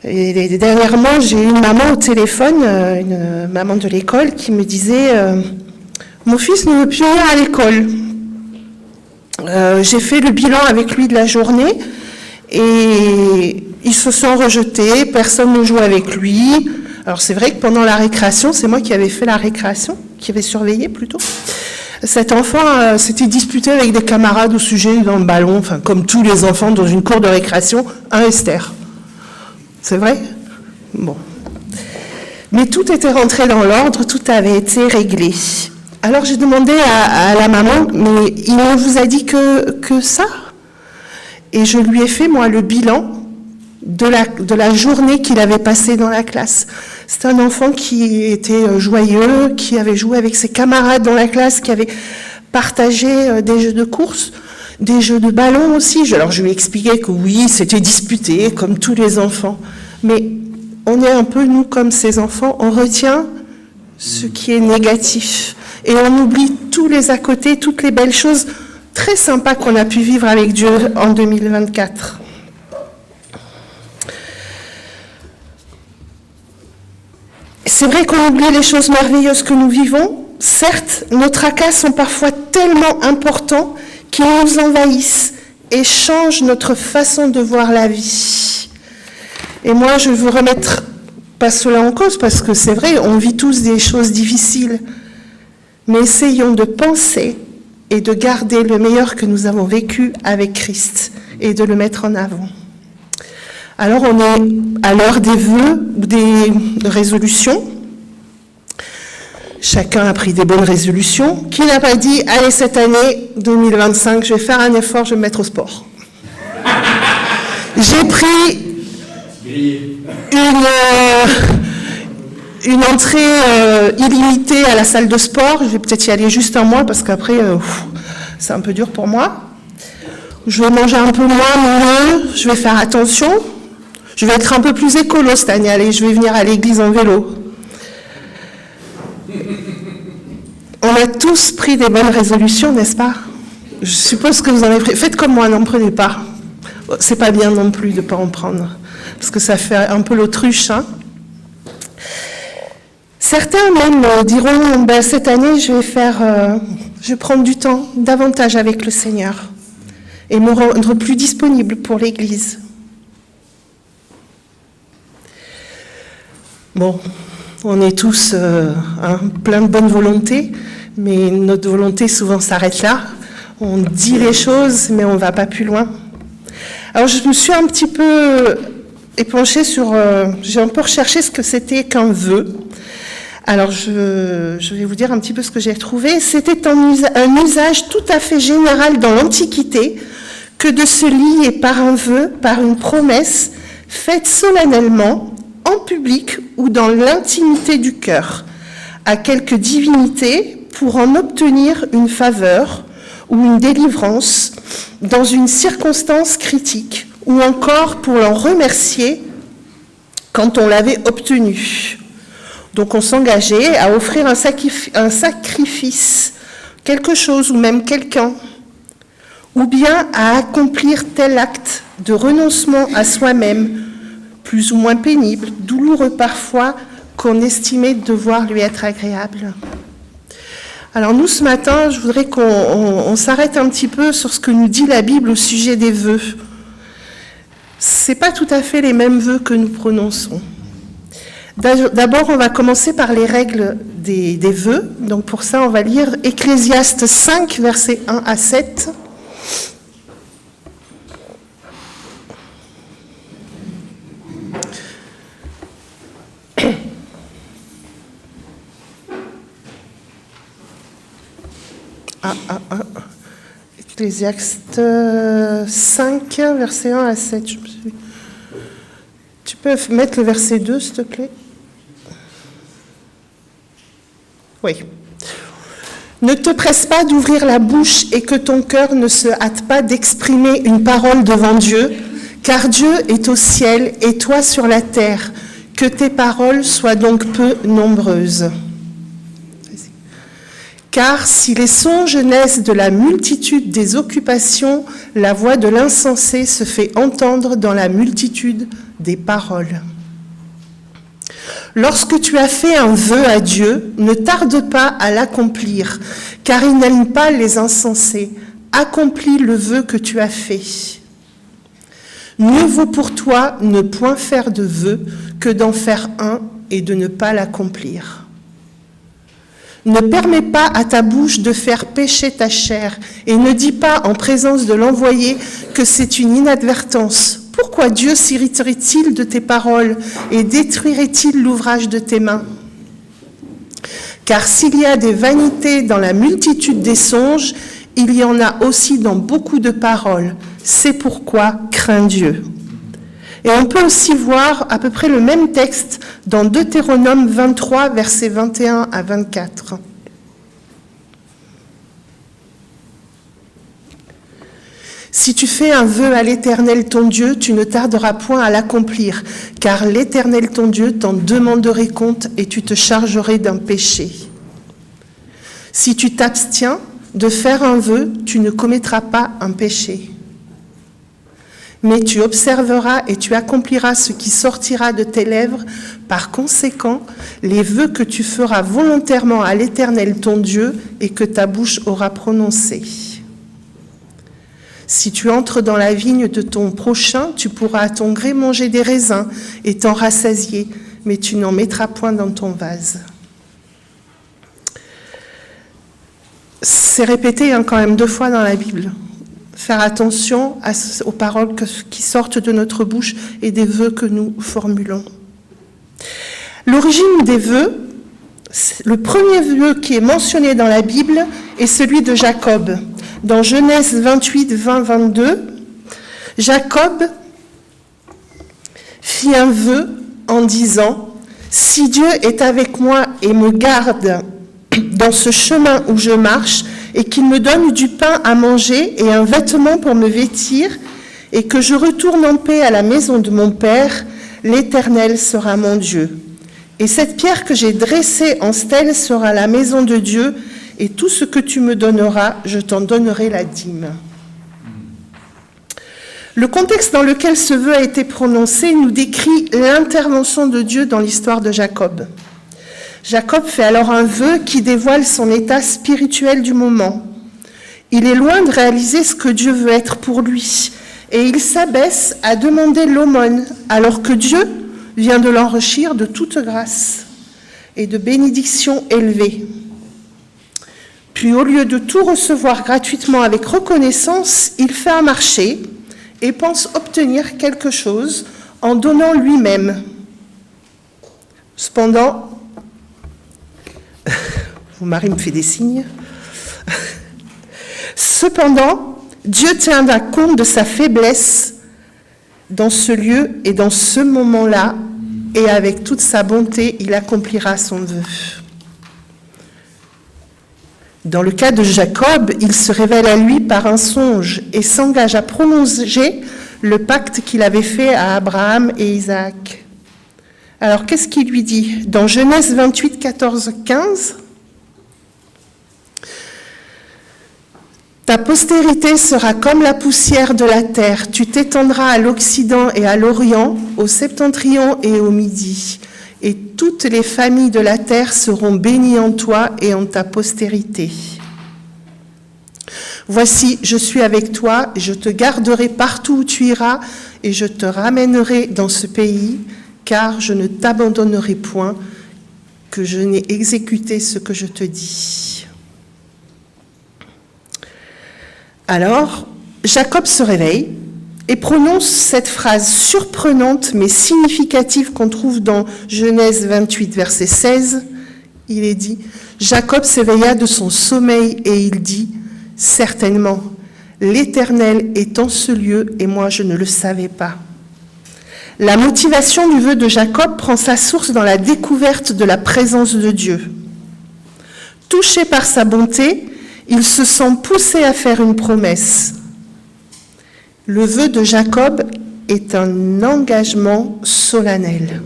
Et dernièrement, j'ai eu une maman au téléphone, une maman de l'école, qui me disait « Mon fils ne veut plus aller à l'école ». J'ai fait le bilan avec lui de la journée et ils se sont rejetés, personne ne joue avec lui. Alors c'est vrai que pendant la récréation, c'est moi qui avais fait la récréation, qui avait surveillé plutôt. Cet enfant s'était disputé avec des camarades au sujet d'un ballon, enfin comme tous les enfants dans une cour de récréation, un Esther. C'est vrai ? Bon. Mais tout était rentré dans l'ordre, tout avait été réglé. Alors j'ai demandé à la maman, mais il ne vous a dit que ça ? Et je lui ai fait, moi, le bilan de la journée qu'il avait passée dans la classe. C'est un enfant qui était joyeux, qui avait joué avec ses camarades dans la classe, qui avait partagé des jeux de course, des jeux de ballon aussi. Alors je lui ai expliqué que oui, c'était disputé, comme tous les enfants. Mais on est un peu, nous, comme ces enfants, on retient ce qui est négatif. Et on oublie tous les à côté, toutes les belles choses très sympas qu'on a pu vivre avec Dieu en 2024. C'est vrai qu'on oublie les choses merveilleuses que nous vivons. Certes, nos tracas sont parfois tellement importants qu'ils nous envahissent et changent notre façon de voir la vie. Et moi, je veux remettre pas cela en cause, parce que c'est vrai, on vit tous des choses difficiles. Mais essayons de penser et de garder le meilleur que nous avons vécu avec Christ et de le mettre en avant. Alors on est à l'heure des vœux ou des résolutions. Chacun a pris des bonnes résolutions. Qui n'a pas dit, allez, cette année 2025, je vais faire un effort, je vais me mettre au sport. J'ai pris une entrée illimitée à la salle de sport. Je vais peut-être y aller juste un mois parce qu'après, c'est un peu dur pour moi. Je vais manger un peu moins mieux, je vais faire attention. Je vais être un peu plus écolo cette année. Allez, je vais venir à l'église en vélo. On a tous pris des bonnes résolutions, n'est-ce pas ? Je suppose que vous en avez pris. Faites comme moi, n'en prenez pas. C'est pas bien non plus de ne pas en prendre, parce que ça fait un peu l'autruche, hein. Certains même diront, cette année, je vais prendre du temps davantage avec le Seigneur et me rendre plus disponible pour l'Église. Bon, on est tous plein de bonne volonté, Mais notre volonté souvent s'arrête là. On dit les choses, mais on ne va pas plus loin. Alors je me suis un petit peu épanchée sur... j'ai un peu recherché ce que c'était qu'un vœu. Alors je vais vous dire un petit peu ce que j'ai trouvé. C'était un usage tout à fait général dans l'Antiquité que de se lier par un vœu, par une promesse, faite solennellement, en public ou dans l'intimité du cœur, à quelque divinité pour en obtenir une faveur ou une délivrance dans une circonstance critique, ou encore pour l'en remercier quand on l'avait obtenu. Donc on s'engageait à offrir un sacrifice, quelque chose ou même quelqu'un, ou bien à accomplir tel acte de renoncement à soi-même, plus ou moins pénible, douloureux parfois, qu'on estimait devoir lui être agréable. Alors nous, ce matin, je voudrais qu'on s'arrête un petit peu sur ce que nous dit la Bible au sujet des vœux. Ce n'est pas tout à fait les mêmes vœux que nous prononçons. D'abord, on va commencer par les règles des vœux. Donc pour ça, on va lire Ecclésiaste 5, versets 1 à 7. Ecclésiaste 5, verset 1 à 7. Tu peux mettre le verset 2, s'il te plaît? Oui. Ne te presse pas d'ouvrir la bouche et que ton cœur ne se hâte pas d'exprimer une parole devant Dieu, car Dieu est au ciel et toi sur la terre. Que tes paroles soient donc peu nombreuses. Car si les songes naissent de la multitude des occupations, la voix de l'insensé se fait entendre dans la multitude des paroles. Lorsque tu as fait un vœu à Dieu, ne tarde pas à l'accomplir, car il n'aime pas les insensés. Accomplis le vœu que tu as fait. Mieux vaut pour toi ne point faire de vœu que d'en faire un et de ne pas l'accomplir. Ne permets pas à ta bouche de faire pécher ta chair et ne dis pas en présence de l'envoyé que c'est une inadvertance. Pourquoi Dieu s'irriterait-il de tes paroles et détruirait-il l'ouvrage de tes mains? Car s'il y a des vanités dans la multitude des songes, il y en a aussi dans beaucoup de paroles. C'est pourquoi crains Dieu. Et on peut aussi voir à peu près le même texte dans Deutéronome 23, versets 21 à 24. Si tu fais un vœu à l'Éternel ton Dieu, tu ne tarderas point à l'accomplir, car l'Éternel ton Dieu t'en demanderait compte et tu te chargerais d'un péché. Si tu t'abstiens de faire un vœu, tu ne commettras pas un péché. Mais tu observeras et tu accompliras ce qui sortira de tes lèvres. Par conséquent, les vœux que tu feras volontairement à l'Éternel ton Dieu et que ta bouche aura prononcés. Si tu entres dans la vigne de ton prochain, tu pourras à ton gré manger des raisins et t'en rassasier, mais tu n'en mettras point dans ton vase. C'est répété quand même 2 fois dans la Bible. Faire attention aux paroles qui sortent de notre bouche et des vœux que nous formulons. L'origine des vœux, le premier vœu qui est mentionné dans la Bible est celui de Jacob. Dans Genèse 28, 20, 22, Jacob fit un vœu en disant « Si Dieu est avec moi et me garde dans ce chemin où je marche, et qu'il me donne du pain à manger et un vêtement pour me vêtir, et que je retourne en paix à la maison de mon Père, l'Éternel sera mon Dieu. Et cette pierre que j'ai dressée en stèle sera la maison de Dieu, et tout ce que tu me donneras, je t'en donnerai la dîme. » Le contexte dans lequel ce vœu a été prononcé nous décrit l'intervention de Dieu dans l'histoire de Jacob. Jacob fait alors un vœu qui dévoile son état spirituel du moment. Il est loin de réaliser ce que Dieu veut être pour lui, et il s'abaisse à demander l'aumône, alors que Dieu vient de l'enrichir de toute grâce et de bénédictions élevées. Puis au lieu de tout recevoir gratuitement avec reconnaissance, il fait un marché et pense obtenir quelque chose en donnant lui-même. Cependant, mon mari me fait des signes. Cependant, Dieu tiendra compte de sa faiblesse dans ce lieu et dans ce moment-là, et avec toute sa bonté, il accomplira son vœu. Dans le cas de Jacob, il se révèle à lui par un songe et s'engage à prolonger le pacte qu'il avait fait à Abraham et Isaac. Alors, qu'est-ce qu'il lui dit? Dans Genèse 28, 14, 15, « Ta postérité sera comme la poussière de la terre. Tu t'étendras à l'Occident et à l'Orient, au septentrion et au Midi. Et toutes les familles de la terre seront bénies en toi et en ta postérité. Voici, je suis avec toi, je te garderai partout où tu iras, et je te ramènerai dans ce pays, car je ne t'abandonnerai point, que je n'ai exécuté ce que je te dis. » Alors, Jacob se réveille et prononce cette phrase surprenante mais significative qu'on trouve dans Genèse 28, verset 16. Il est dit, « Jacob s'éveilla de son sommeil et il dit, « Certainement, l'Éternel est en ce lieu et moi je ne le savais pas. » La motivation du vœu de Jacob prend sa source dans la découverte de la présence de Dieu. Touché par sa bonté, il se sent poussé à faire une promesse. Le vœu de Jacob est un engagement solennel.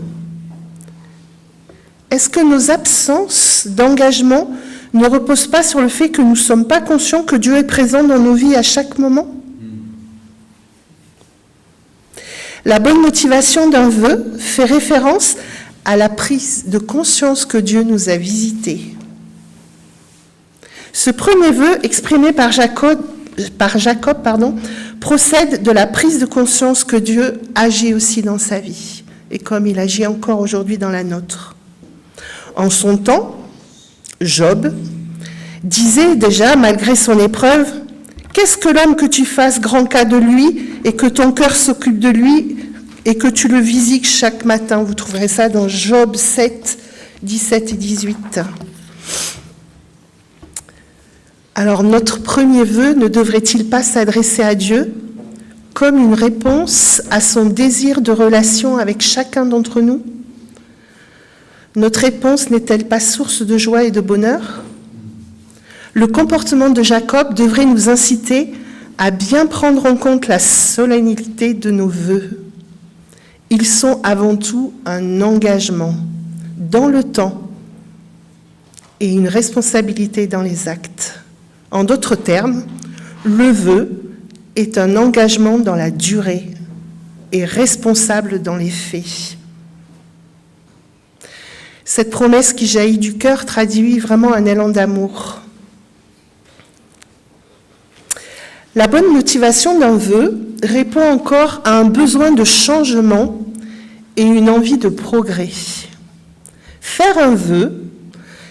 Est-ce que nos absences d'engagement ne reposent pas sur le fait que nous ne sommes pas conscients que Dieu est présent dans nos vies à chaque moment? La bonne motivation d'un vœu fait référence à la prise de conscience que Dieu nous a visités. Ce premier vœu exprimé par Jacob, procède de la prise de conscience que Dieu agit aussi dans sa vie, et comme il agit encore aujourd'hui dans la nôtre. En son temps, Job disait déjà, malgré son épreuve, « Qu'est-ce que l'homme que tu fasses grand cas de lui et que ton cœur s'occupe de lui et que tu le visites chaque matin ?» Vous trouverez ça dans Job 7, 17 et 18. Alors notre premier vœu ne devrait-il pas s'adresser à Dieu comme une réponse à son désir de relation avec chacun d'entre nous? Notre réponse n'est-elle pas source de joie et de bonheur? Le comportement de Jacob devrait nous inciter à bien prendre en compte la solennité de nos vœux. Ils sont avant tout un engagement dans le temps et une responsabilité dans les actes. En d'autres termes, le vœu est un engagement dans la durée et responsable dans les faits. Cette promesse qui jaillit du cœur traduit vraiment un élan d'amour. La bonne motivation d'un vœu répond encore à un besoin de changement et une envie de progrès. Faire un vœu,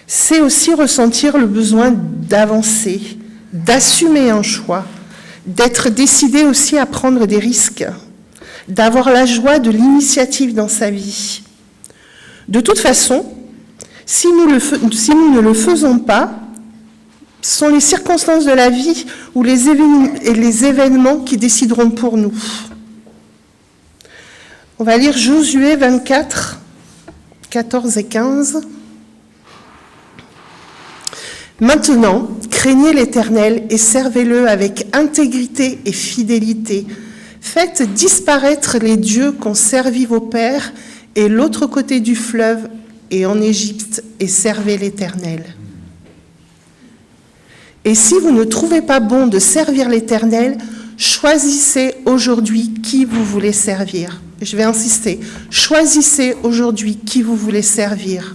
c'est aussi ressentir le besoin d'avancer, d'assumer un choix, d'être décidé aussi à prendre des risques, d'avoir la joie de l'initiative dans sa vie. De toute façon, si nous ne le faisons pas, ce sont les circonstances de la vie ou les événements qui décideront pour nous. On va lire Josué 24, 14 et 15. Maintenant, craignez l'Éternel et servez-le avec intégrité et fidélité. Faites disparaître les dieux qu'ont servi vos pères et l'autre côté du fleuve et en Égypte et servez l'Éternel. Et si vous ne trouvez pas bon de servir l'Éternel, choisissez aujourd'hui qui vous voulez servir. Je vais insister. Choisissez aujourd'hui qui vous voulez servir.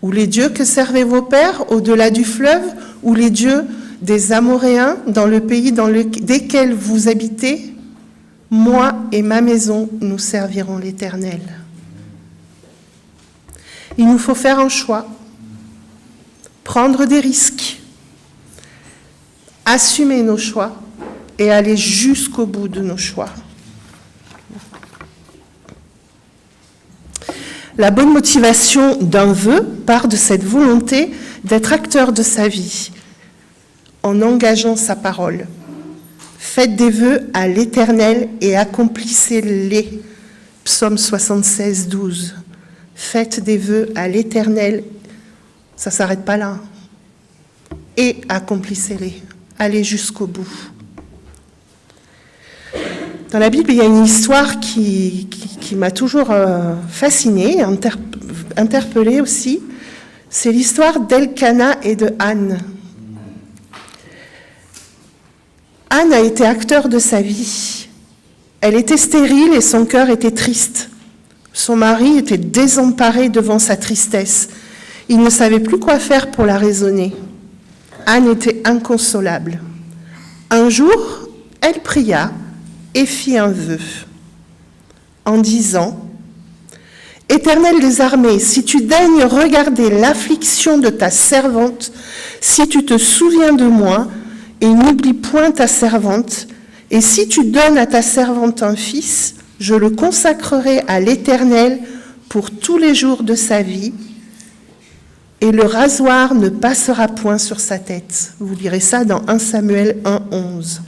Ou les dieux que servaient vos pères au-delà du fleuve, ou les dieux des Amoréens dans le pays desquels vous habitez. Moi et ma maison, nous servirons l'Éternel. Il nous faut faire un choix, prendre des risques, assumer nos choix et aller jusqu'au bout de nos choix. La bonne motivation d'un vœu part de cette volonté d'être acteur de sa vie en engageant sa parole. Faites des vœux à l'Éternel et accomplissez-les. Psaume 76, 12. Faites des vœux à l'Éternel, ça ne s'arrête pas là, et accomplissez-les. Allez jusqu'au bout. Dans la Bible, il y a une histoire qui m'a toujours fascinée, interpellée aussi. C'est l'histoire d'Elkana et de Anne. Anne a été acteur de sa vie. Elle était stérile et son cœur était triste. Son mari était désemparé devant sa tristesse. Il ne savait plus quoi faire pour la raisonner. Anne était inconsolable. Un jour, elle pria et fit un vœu en disant « Éternel des armées, si tu daignes regarder l'affliction de ta servante, si tu te souviens de moi et n'oublie point ta servante, et si tu donnes à ta servante un fils, je le consacrerai à l'Éternel pour tous les jours de sa vie, et le rasoir ne passera point sur sa tête. » Vous lirez ça dans 1 Samuel 1,11.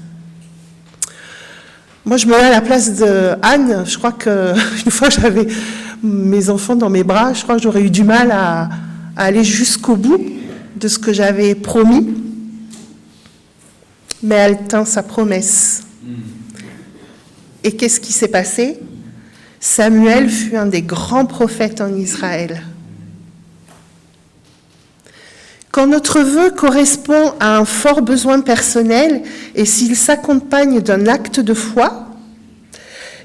Moi, je me mets à la place de Anne. Je crois qu'une fois j'avais mes enfants dans mes bras, je crois que j'aurais eu du mal à aller jusqu'au bout de ce que j'avais promis. Mais elle tint sa promesse. Et qu'est-ce qui s'est passé? Samuel fut un des grands prophètes en Israël. Quand notre vœu correspond à un fort besoin personnel et s'il s'accompagne d'un acte de foi,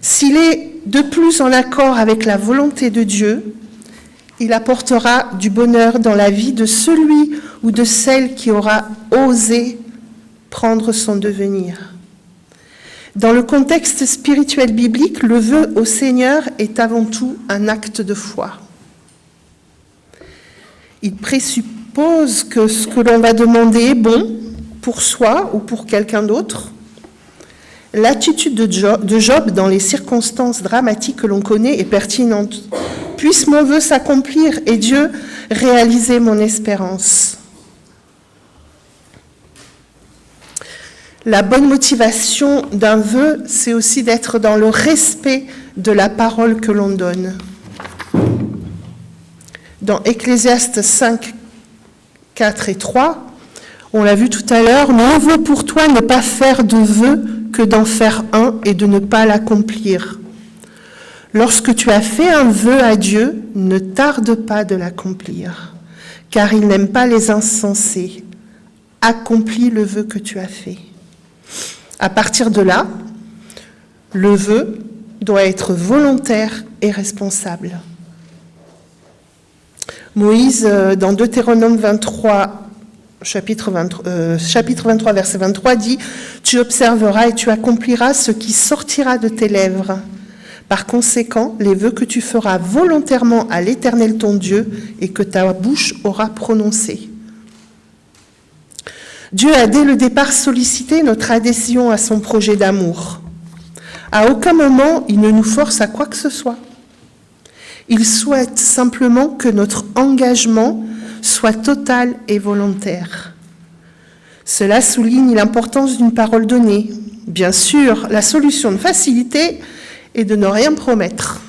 s'il est de plus en accord avec la volonté de Dieu, il apportera du bonheur dans la vie de celui ou de celle qui aura osé prendre son devenir. Dans le contexte spirituel biblique, le vœu au Seigneur est avant tout un acte de foi. Il présuppose que ce que l'on va demander est bon pour soi ou pour quelqu'un d'autre. L'attitude de Job dans les circonstances dramatiques que l'on connaît est pertinente. Puisse mon vœu s'accomplir et Dieu réaliser mon espérance. La bonne motivation d'un vœu, c'est aussi d'être dans le respect de la parole que l'on donne. Dans Ecclésiaste 5, 4 et 3, on l'a vu tout à l'heure, mieux vaut pour toi ne pas faire de vœu que d'en faire un et de ne pas l'accomplir. Lorsque tu as fait un vœu à Dieu, ne tarde pas de l'accomplir, car il n'aime pas les insensés. Accomplis le vœu que tu as fait. À partir de là, le vœu doit être volontaire et responsable. Moïse, dans Deutéronome 23, chapitre 23, verset 23, dit « Tu observeras et tu accompliras ce qui sortira de tes lèvres. Par conséquent, les vœux que tu feras volontairement à l'Éternel ton Dieu et que ta bouche aura prononcés. » Dieu a dès le départ sollicité notre adhésion à son projet d'amour. À aucun moment, il ne nous force à quoi que ce soit. Il souhaite simplement que notre engagement soit total et volontaire. Cela souligne l'importance d'une parole donnée. Bien sûr, la solution de facilité est de ne rien promettre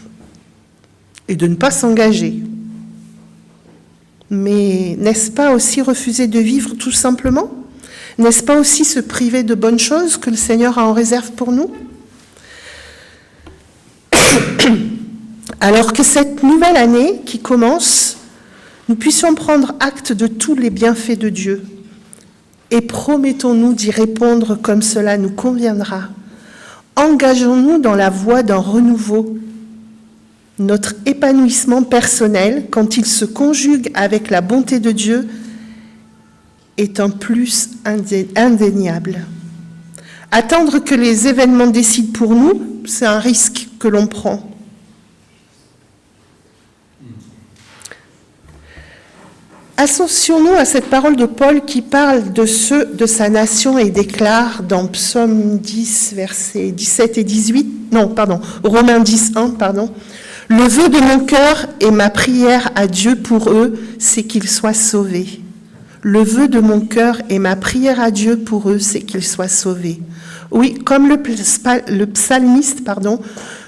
et de ne pas s'engager. Mais n'est-ce pas aussi refuser de vivre tout simplement ? N'est-ce pas aussi se priver de bonnes choses que le Seigneur a en réserve pour nous ? Alors que cette nouvelle année qui commence, nous puissions prendre acte de tous les bienfaits de Dieu et promettons-nous d'y répondre comme cela nous conviendra. Engageons-nous dans la voie d'un renouveau. Notre épanouissement personnel, quand il se conjugue avec la bonté de Dieu, est un plus indéniable. Attendre que les événements décident pour nous, c'est un risque que l'on prend. Associons-nous à cette parole de Paul qui parle de ceux de sa nation et déclare dans Psaume 10, versets 17 et 18, non, pardon, Romains 10, 1, pardon, « Le vœu de mon cœur et ma prière à Dieu pour eux, c'est qu'ils soient sauvés. Le vœu de mon cœur et ma prière à Dieu pour eux, c'est qu'ils soient sauvés. » Oui, comme le psalmiste,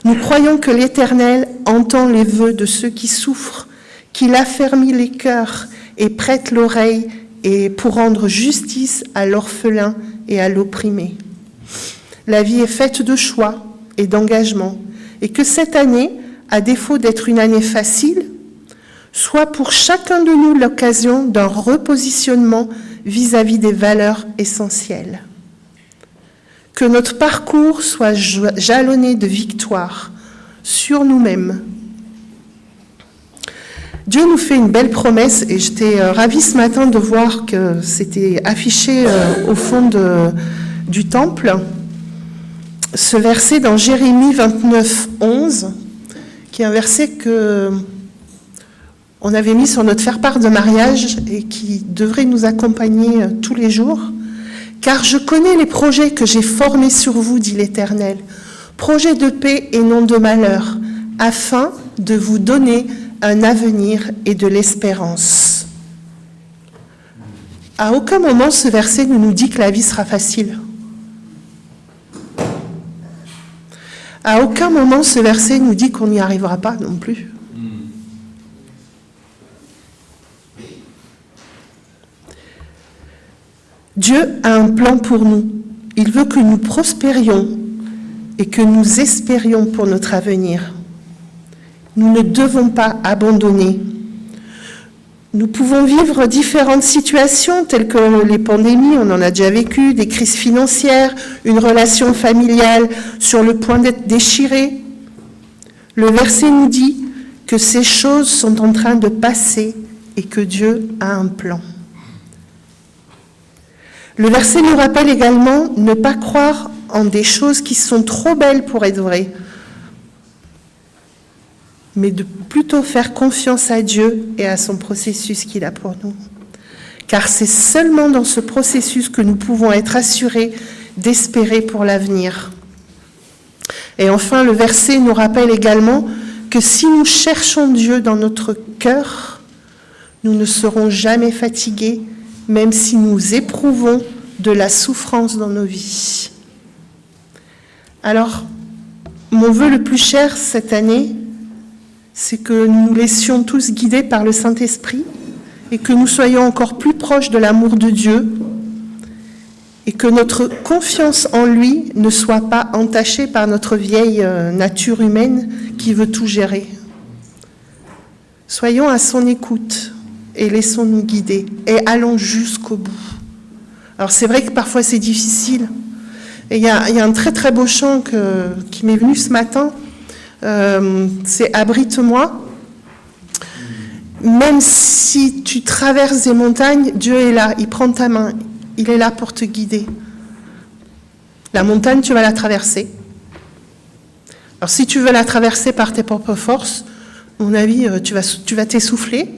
nous croyons que l'Éternel entend les vœux de ceux qui souffrent, qu'il affermit les cœurs et prête l'oreille et pour rendre justice à l'orphelin et à l'opprimé. La vie est faite de choix et d'engagement, et que cette année, à défaut d'être une année facile, soit pour chacun de nous l'occasion d'un repositionnement vis-à-vis des valeurs essentielles. Que notre parcours soit jalonné de victoires sur nous-mêmes. Dieu nous fait une belle promesse et j'étais ravie ce matin de voir que c'était affiché au fond du temple. Ce verset dans Jérémie 29, 11, qui est un verset que on avait mis sur notre faire-part de mariage et qui devrait nous accompagner tous les jours. Car je connais les projets que j'ai formés sur vous, dit l'Éternel, projets de paix et non de malheur, afin de vous donner un avenir et de l'espérance. À aucun moment ce verset ne nous dit que la vie sera facile. À aucun moment ce verset nous dit qu'on n'y arrivera pas non plus. Dieu a un plan pour nous. Il veut que nous prospérions et que nous espérions pour notre avenir. Nous ne devons pas abandonner. Nous pouvons vivre différentes situations telles que les pandémies, on en a déjà vécu, des crises financières, une relation familiale sur le point d'être déchirée. Le verset nous dit que ces choses sont en train de passer et que Dieu a un plan. Le verset nous rappelle également ne pas croire en des choses qui sont trop belles pour être vraies, mais de plutôt faire confiance à Dieu et à son processus qu'il a pour nous. Car c'est seulement dans ce processus que nous pouvons être assurés d'espérer pour l'avenir. Et enfin, le verset nous rappelle également que si nous cherchons Dieu dans notre cœur, nous ne serons jamais fatigués, même si nous éprouvons de la souffrance dans nos vies. Alors, mon vœu le plus cher cette année, c'est que nous nous laissions tous guider par le Saint-Esprit et que nous soyons encore plus proches de l'amour de Dieu et que notre confiance en lui ne soit pas entachée par notre vieille nature humaine qui veut tout gérer. Soyons à son écoute et laissons-nous guider et allons jusqu'au bout. Alors c'est vrai que parfois c'est difficile. Et il y a un très très beau chant qui m'est venu ce matin. C'est « Abrite-moi ». Même si tu traverses des montagnes, Dieu est là, il prend ta main, il est là pour te guider. La montagne, tu vas la traverser. Alors si tu veux la traverser par tes propres forces, à mon avis, tu vas t'essouffler,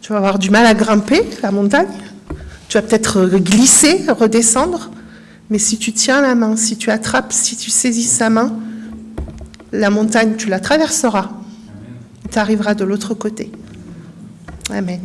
tu vas avoir du mal à grimper la montagne, tu vas peut-être glisser, redescendre, mais si tu tiens la main, si tu attrapes, si tu saisis sa main, la montagne, tu la traverseras. Tu arriveras de l'autre côté. Amen.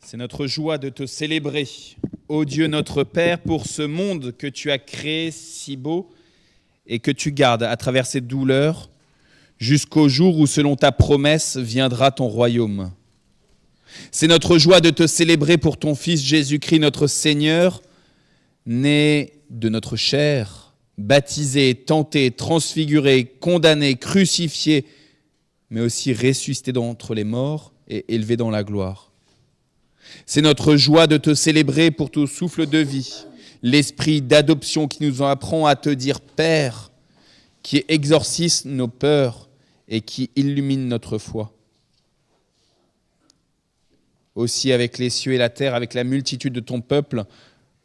C'est notre joie de te célébrer, ô Dieu notre Père, pour ce monde que tu as créé si beau et que tu gardes à travers ses douleurs jusqu'au jour où, selon ta promesse, viendra ton royaume. C'est notre joie de te célébrer pour ton Fils Jésus-Christ, notre Seigneur, né de notre chair, baptisé, tenté, transfiguré, condamné, crucifié, mais aussi ressuscité d'entre les morts et élevé dans la gloire. C'est notre joie de te célébrer pour ton souffle de vie, l'esprit d'adoption qui nous apprend à te dire Père, qui exorcise nos peurs et qui illumine notre foi. Aussi avec les cieux et la terre, avec la multitude de ton peuple,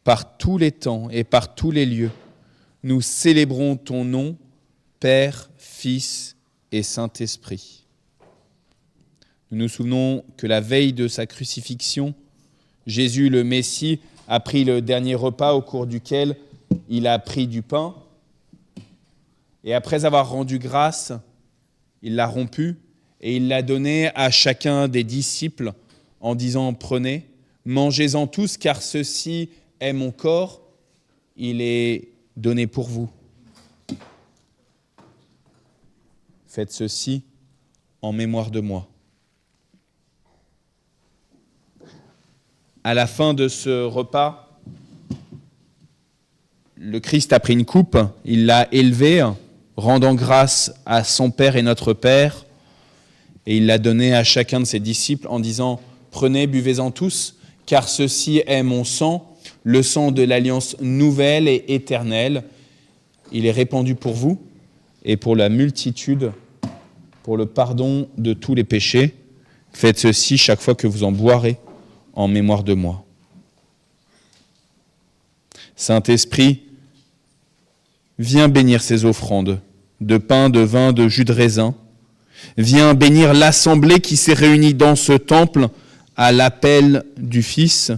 par tous les temps et par tous les lieux, nous célébrons ton nom, Père, Fils et Saint-Esprit. Nous nous souvenons que la veille de sa crucifixion, Jésus, le Messie, a pris le dernier repas au cours duquel il a pris du pain et après avoir rendu grâce, il l'a rompu et il l'a donné à chacun des disciples en disant « Prenez, mangez-en tous, car ceci est mon corps, il est donné pour vous. Faites ceci en mémoire de moi. » À la fin de ce repas, le Christ a pris une coupe, il l'a élevée, rendant grâce à son Père et notre Père, et il l'a donnée à chacun de ses disciples en disant « Prenez, buvez-en tous, car ceci est mon sang, le sang de l'alliance nouvelle et éternelle. Il est répandu pour vous et pour la multitude, pour le pardon de tous les péchés. Faites ceci chaque fois que vous en boirez, en mémoire de moi. » Saint-Esprit, viens bénir ces offrandes de pain, de vin, de jus de raisin. Viens bénir l'assemblée qui s'est réunie dans ce temple à l'appel du Fils,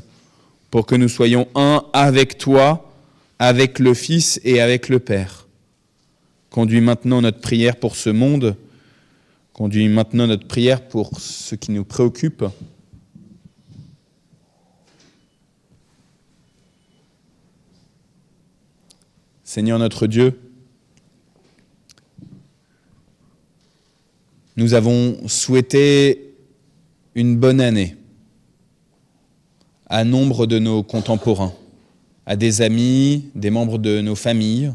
pour que nous soyons un avec toi, avec le Fils et avec le Père. Conduis maintenant notre prière pour ce monde, conduis maintenant notre prière pour ce qui nous préoccupe. Seigneur notre Dieu, nous avons souhaité une bonne année à nombre de nos contemporains, à des amis, des membres de nos familles.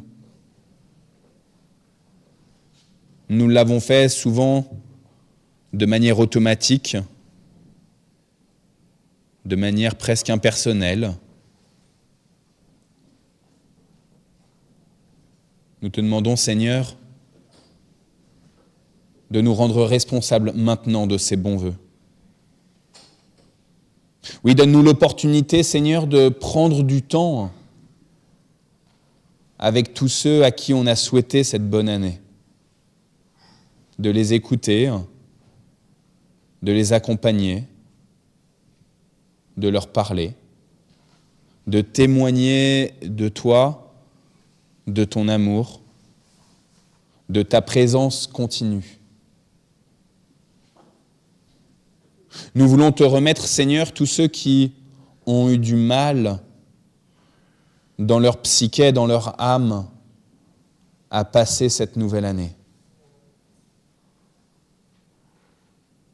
Nous l'avons fait souvent de manière automatique, de manière presque impersonnelle. Nous te demandons, Seigneur, de nous rendre responsables maintenant de ces bons vœux. Oui, donne-nous l'opportunité, Seigneur, de prendre du temps avec tous ceux à qui on a souhaité cette bonne année, de les écouter, de les accompagner, de leur parler, de témoigner de toi, de ton amour, de ta présence continue. Nous voulons te remettre, Seigneur, tous ceux qui ont eu du mal dans leur psyché, dans leur âme, à passer cette nouvelle année.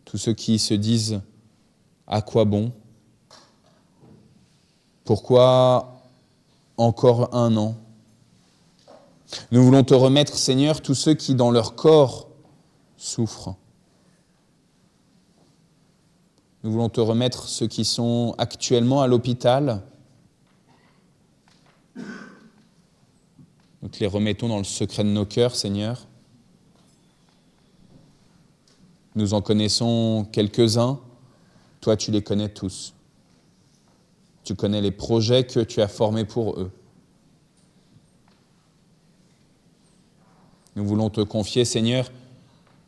Tous ceux qui se disent « à quoi bon ? Pourquoi encore un an ?» Nous voulons te remettre, Seigneur, tous ceux qui, dans leur corps, souffrent. Nous voulons te remettre ceux qui sont actuellement à l'hôpital. Nous te les remettons dans le secret de nos cœurs, Seigneur. Nous en connaissons quelques-uns. Toi, tu les connais tous. Tu connais les projets que tu as formés pour eux. Nous voulons te confier, Seigneur,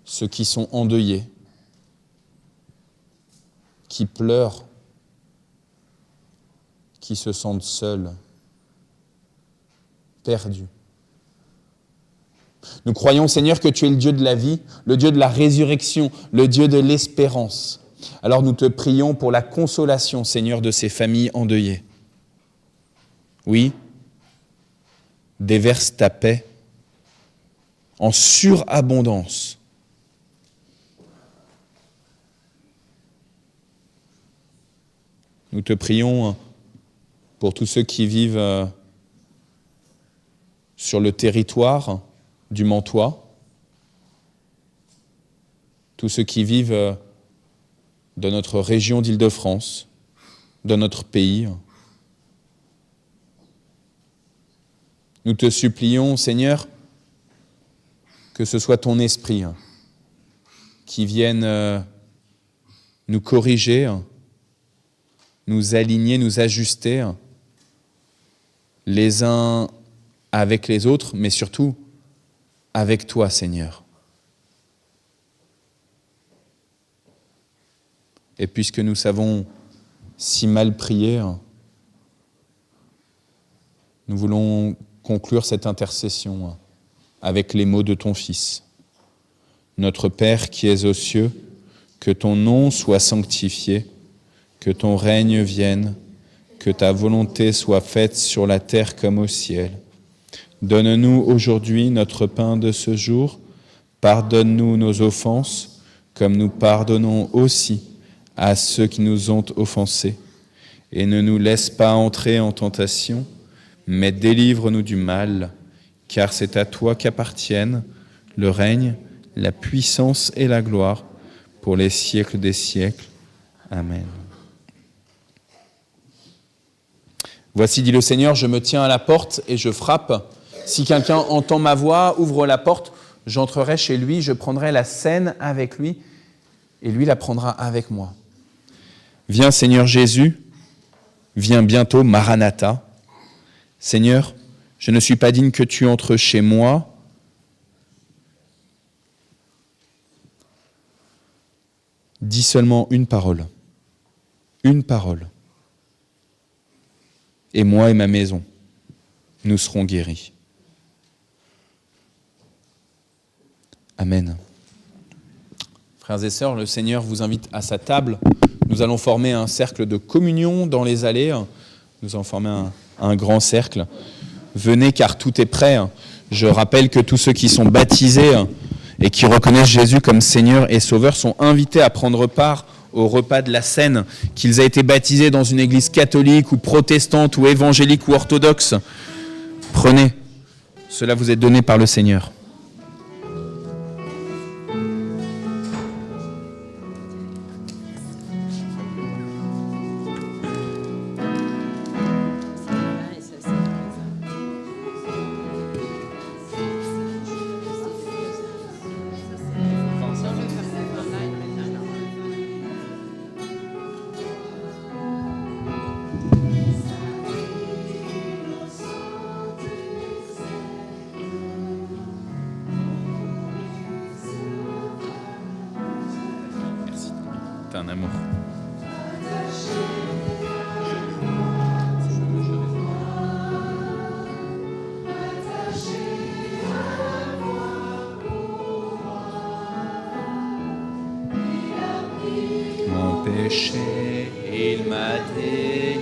ceux qui sont endeuillés, qui pleurent, qui se sentent seuls, perdus. Nous croyons, Seigneur, que tu es le Dieu de la vie, le Dieu de la résurrection, le Dieu de l'espérance. Alors nous te prions pour la consolation, Seigneur, de ces familles endeuillées. Oui, déverse ta paix en surabondance. Nous te prions pour tous ceux qui vivent sur le territoire du Mantois, tous ceux qui vivent dans notre région d'Île-de-France, dans notre pays. Nous te supplions, Seigneur, que ce soit ton esprit qui vienne nous corriger, nous aligner, nous ajuster les uns avec les autres, mais surtout avec toi, Seigneur. Et puisque nous savons si mal prier, nous voulons conclure cette intercession avec les mots de ton Fils. Notre Père qui es aux cieux, que ton nom soit sanctifié, que ton règne vienne, que ta volonté soit faite sur la terre comme au ciel. Donne-nous aujourd'hui notre pain de ce jour. Pardonne-nous nos offenses, comme nous pardonnons aussi à ceux qui nous ont offensés. Et ne nous laisse pas entrer en tentation, mais délivre-nous du mal, car c'est à toi qu'appartiennent le règne, la puissance et la gloire pour les siècles des siècles. Amen. Voici, dit le Seigneur, je me tiens à la porte et je frappe. Si quelqu'un entend ma voix, ouvre la porte, j'entrerai chez lui, je prendrai la scène avec lui et lui la prendra avec moi. Viens Seigneur Jésus, viens bientôt, Maranatha. Seigneur, je ne suis pas digne que tu entres chez moi. Dis seulement une parole. Une parole. Et moi et ma maison, nous serons guéris. Amen. Frères et sœurs, le Seigneur vous invite à sa table. Nous allons former un cercle de communion dans les allées. Nous allons former un grand cercle. Venez car tout est prêt. Je rappelle que tous ceux qui sont baptisés et qui reconnaissent Jésus comme Seigneur et Sauveur sont invités à prendre part au repas de la Seine, qu'ils aient été baptisés dans une église catholique ou protestante ou évangélique ou orthodoxe. Prenez, cela vous est donné par le Seigneur. C'est un amour. Mon péché, il m'a délivré,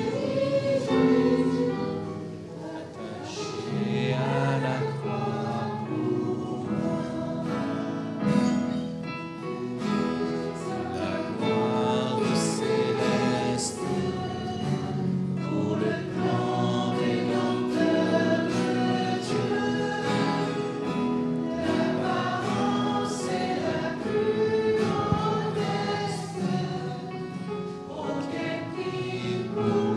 attaché à la croix pour la gloire céleste, pour le plan rédempteur de Dieu. L'apparence est la plus grande. Pour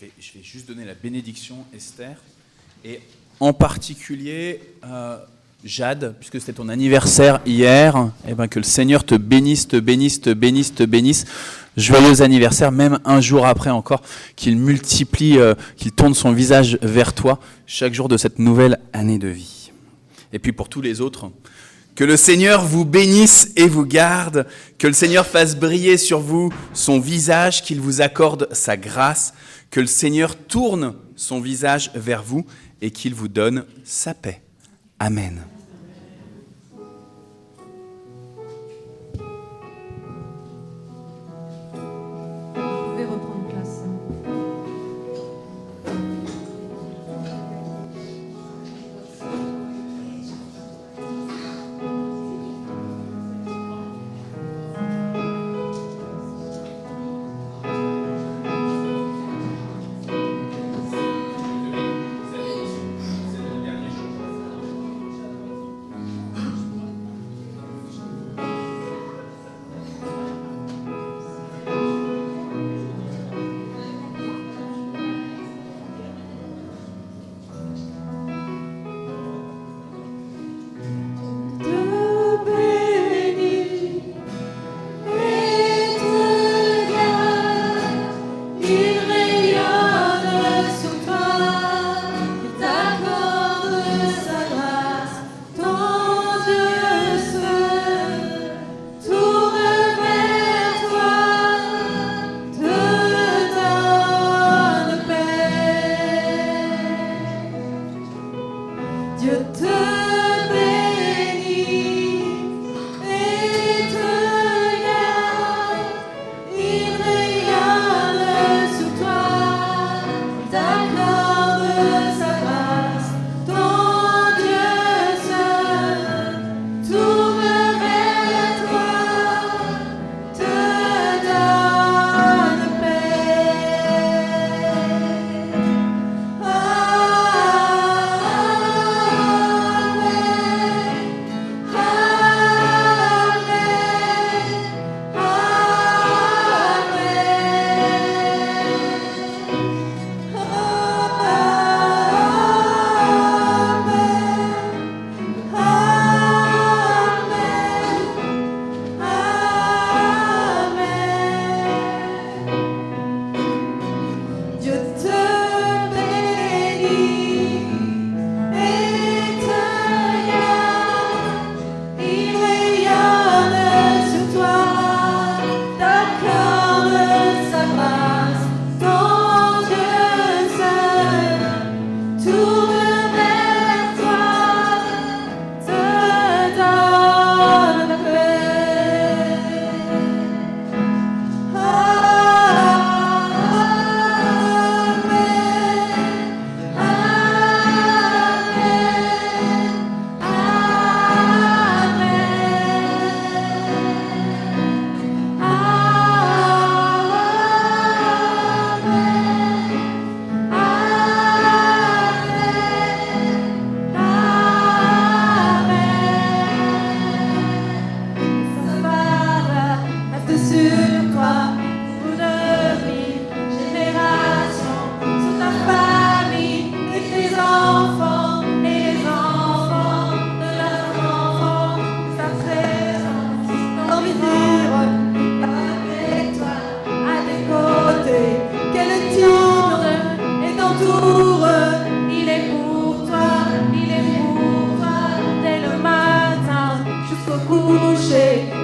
je vais juste donner la bénédiction, Esther. Et en particulier, Jade, puisque c'était ton anniversaire hier, eh ben, que le Seigneur te bénisse, te bénisse, te bénisse, te bénisse. Joyeux anniversaire, même un jour après encore, qu'il multiplie, qu'il tourne son visage vers toi chaque jour de cette nouvelle année de vie. Et puis pour tous les autres, que le Seigneur vous bénisse et vous garde, que le Seigneur fasse briller sur vous son visage, qu'il vous accorde sa grâce, que le Seigneur tourne son visage vers vous et qu'il vous donne sa paix. Amen. Vous pouvez reprendre place.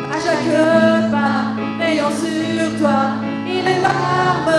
À chaque pas, veillant sur toi, il est l'arme